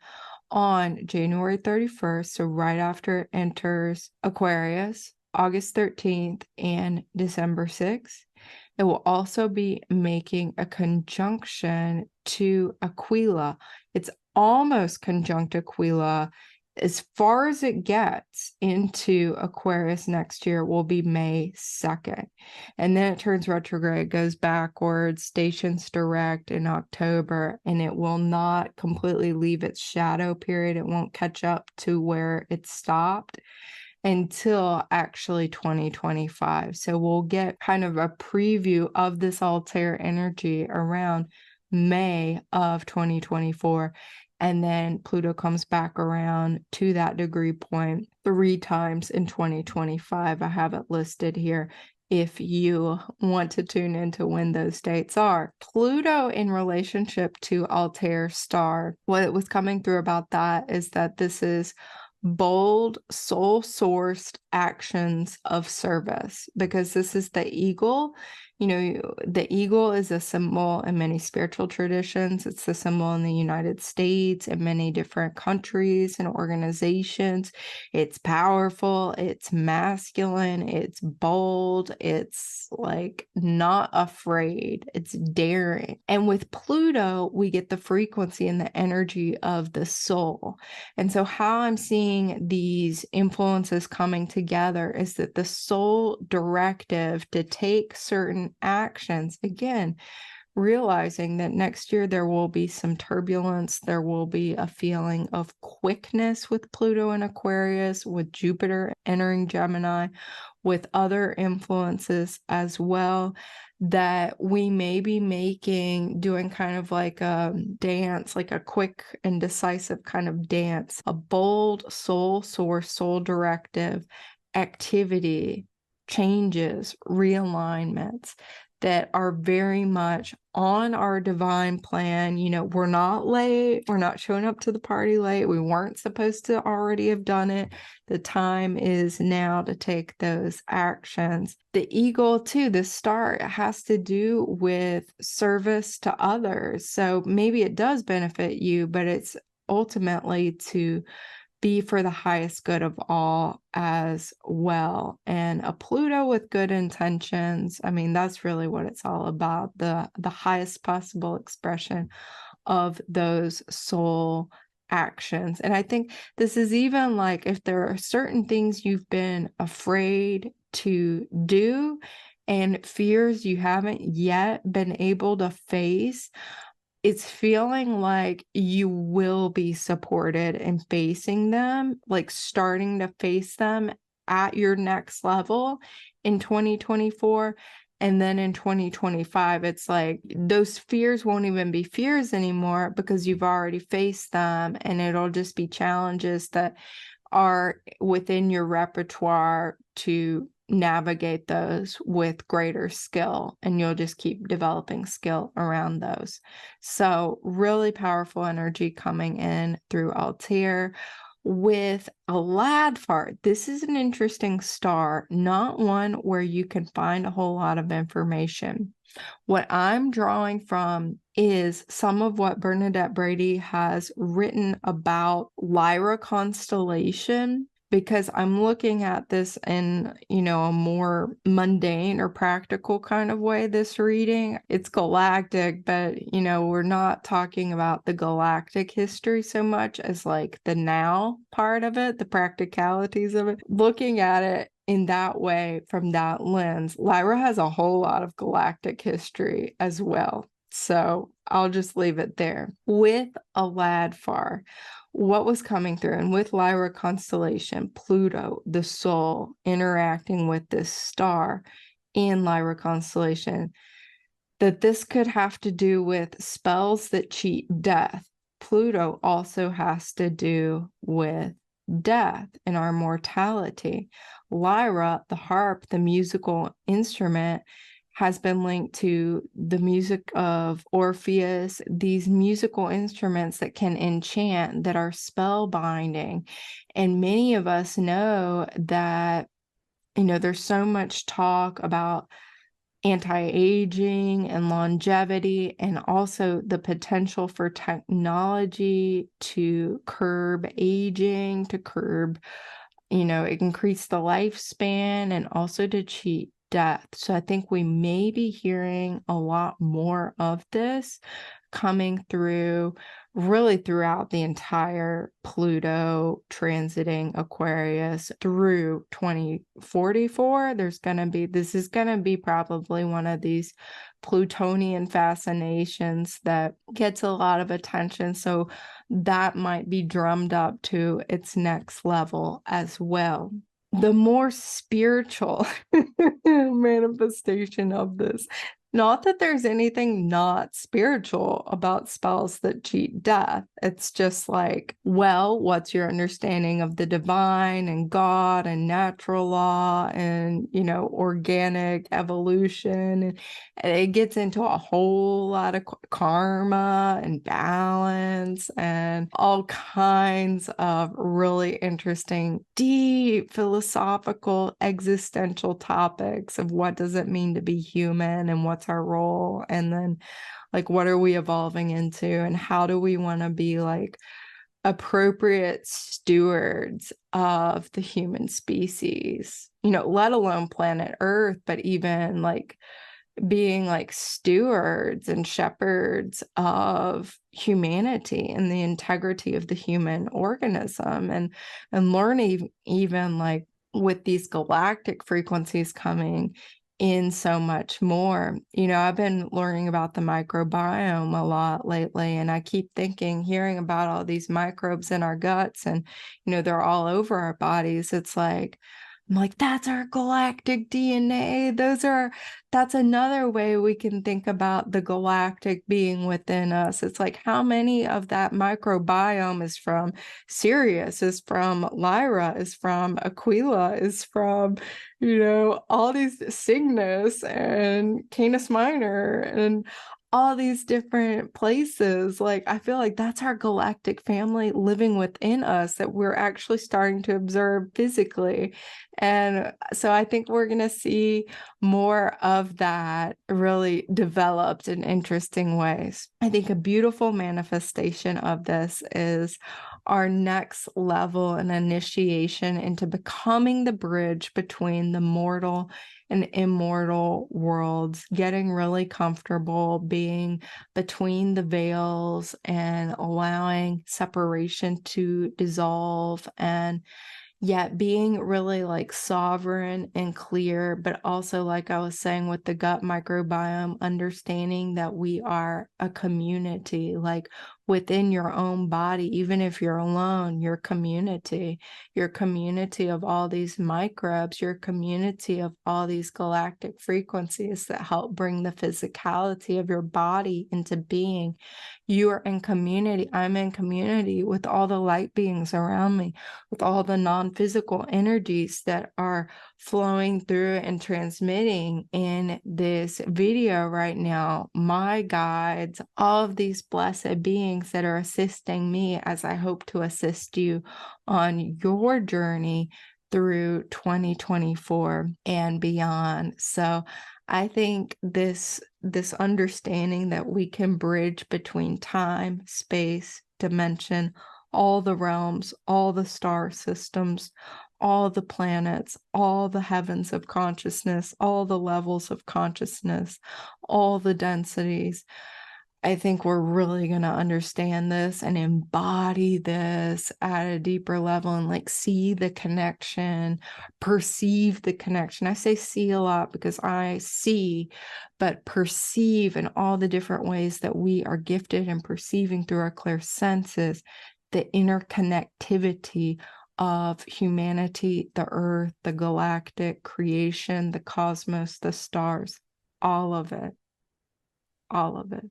on January 31st, so right after it enters Aquarius, August 13th and December 6th. It will also be making a conjunction to Aquila. It's almost conjunct Aquila. As far as it gets into Aquarius next year will be May 2nd. And then it turns retrograde, goes backwards, stations direct in October, and it will not completely leave its shadow period. It won't catch up to where it stopped until actually 2025. So we'll get kind of a preview of this Altair energy around May of 2024. And then Pluto comes back around to that degree point 3 times in 2025. I have it listed here if you want to tune into when those dates are. Pluto in relationship to Altair star, what was coming through about that is that this is bold, soul-sourced actions of service, because this is the eagle. You know, the eagle is a symbol in many spiritual traditions. It's the symbol in the United States and many different countries and organizations. It's powerful, it's masculine, it's bold, it's like not afraid, it's daring. And with Pluto, we get the frequency and the energy of the soul. And so how I'm seeing these influences coming together is that the soul directive to take certain actions, again, realizing that next year there will be some turbulence, there will be a feeling of quickness with Pluto in Aquarius, with Jupiter entering Gemini, with other influences as well, that we may be doing kind of like a dance, like a quick and decisive kind of dance, a bold soul source, soul directive activity, changes, realignments that are very much on our divine plan. You know, we're not late. We're not showing up to the party late. We weren't supposed to already have done it. The time is now to take those actions. The eagle, too, the star, has to do with service to others. So maybe it does benefit you, but it's ultimately to be for the highest good of all as well. And a Pluto with good intentions, I mean, that's really what it's all about, the highest possible expression of those soul actions. And I think this is even like if there are certain things you've been afraid to do and fears you haven't yet been able to face, it's feeling like you will be supported in facing them, like starting to face them at your next level in 2024. And then in 2025, it's like those fears won't even be fears anymore because you've already faced them, and it'll just be challenges that are within your repertoire to navigate those with greater skill, and you'll just keep developing skill around those. So really powerful energy coming in through Altair. With a Ladfar, this is an interesting star, not one where you can find a whole lot of information. What I'm drawing from is some of what Bernadette Brady has written about Lyra constellation, because I'm looking at this in, you know, a more mundane or practical kind of way, this reading. It's galactic, but, you know, we're not talking about the galactic history so much as like the now part of it, the practicalities of it. Looking at it in that way, from that lens, Lyra has a whole lot of galactic history as well. So I'll just leave it there. With Aladfar, what was coming through, and with Lyra constellation, Pluto, the soul, interacting with this star in Lyra constellation, that this could have to do with spells that cheat death. Pluto also has to do with death and our mortality. Lyra, the harp, the musical instrument, has been linked to the music of Orpheus, these musical instruments that can enchant, that are spellbinding. And many of us know that, there's so much talk about anti-aging and longevity, and also the potential for technology to curb aging, to curb, increase the lifespan, and also to cheat death. So I think we may be hearing a lot more of this coming through really throughout the entire Pluto transiting Aquarius through 2044. This is going to be probably one of these Plutonian fascinations that gets a lot of attention. So that might be drummed up to its next level as well. The more spiritual manifestation of this, not that there's anything not spiritual about spells that cheat death. It's just like, well, what's your understanding of the divine and God and natural law and, organic evolution? And it gets into a whole lot of karma and balance and all kinds of really interesting, deep philosophical, existential topics of what does it mean to be human and what's our role, and then like what are we evolving into, and how do we want to be like appropriate stewards of the human species, let alone planet Earth, but even like being like stewards and shepherds of humanity and the integrity of the human organism, and learning even like with these galactic frequencies coming in so much more. I've been learning about the microbiome a lot lately, and I keep hearing about all these microbes in our guts, and they're all over our bodies. It's like, I'm like, that's our galactic DNA. That's another way we can think about the galactic being within us. It's like, how many of that microbiome is from Sirius, is from Lyra, is from Aquila, is from, all these Cygnus and Canis Minor and all these different places. Like, I feel like that's our galactic family living within us that we're actually starting to observe physically. And so I think we're going to see more of that really developed in interesting ways. I think a beautiful manifestation of this is our next level and initiation into becoming the bridge between the mortal and immortal worlds, getting really comfortable being between the veils and allowing separation to dissolve, and yet being really like sovereign and clear, but also, like I was saying with the gut microbiome, understanding that we are a community, like within your own body, even if you're alone, your community of all these microbes, your community of all these galactic frequencies that help bring the physicality of your body into being. You are in community. I'm in community with all the light beings around me, with all the non-physical energies that are flowing through and transmitting in this video right now. My guides, all of these blessed beings that are assisting me as I hope to assist you on your journey through 2024 and beyond. So I think this understanding that we can bridge between time, space, dimension, all the realms, all the star systems, all the planets, all the heavens of consciousness, all the levels of consciousness, all the densities. I think we're really going to understand this and embody this at a deeper level and like see the connection, perceive the connection. I say see a lot because I see, but perceive in all the different ways that we are gifted and perceiving through our clear senses, the interconnectivity of humanity, the earth, the galactic creation, the cosmos, the stars, all of it, all of it.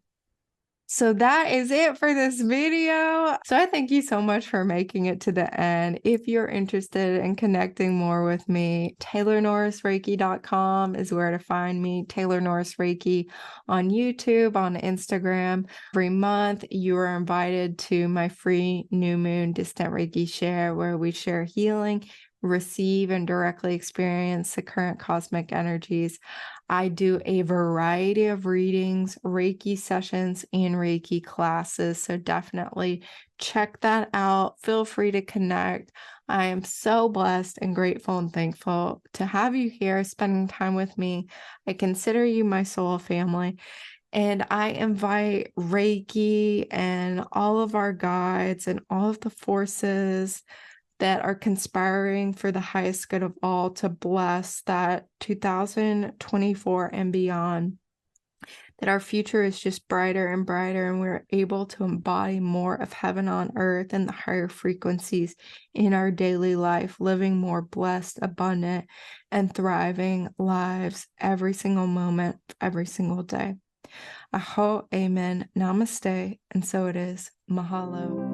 So that is it for this video. So I thank you so much for making it to the end. If you're interested in connecting more with me, TaylorNorrisReiki.com is where to find me. Taylor Norris Reiki on YouTube, on Instagram. Every month, you are invited to my free New Moon Distant Reiki Share, where we share healing, receive, and directly experience the current cosmic energies. I do a variety of readings, Reiki sessions, and Reiki classes. So definitely check that out. Feel free to connect. I am so blessed and grateful and thankful to have you here spending time with me. I consider you my soul family. And I invite Reiki and all of our guides and all of the forces that are conspiring for the highest good of all to bless that 2024 and beyond, that our future is just brighter and brighter, and we're able to embody more of heaven on earth and the higher frequencies in our daily life, living more blessed, abundant, and thriving lives every single moment, every single day. Aho, amen, namaste, and so it is. Mahalo.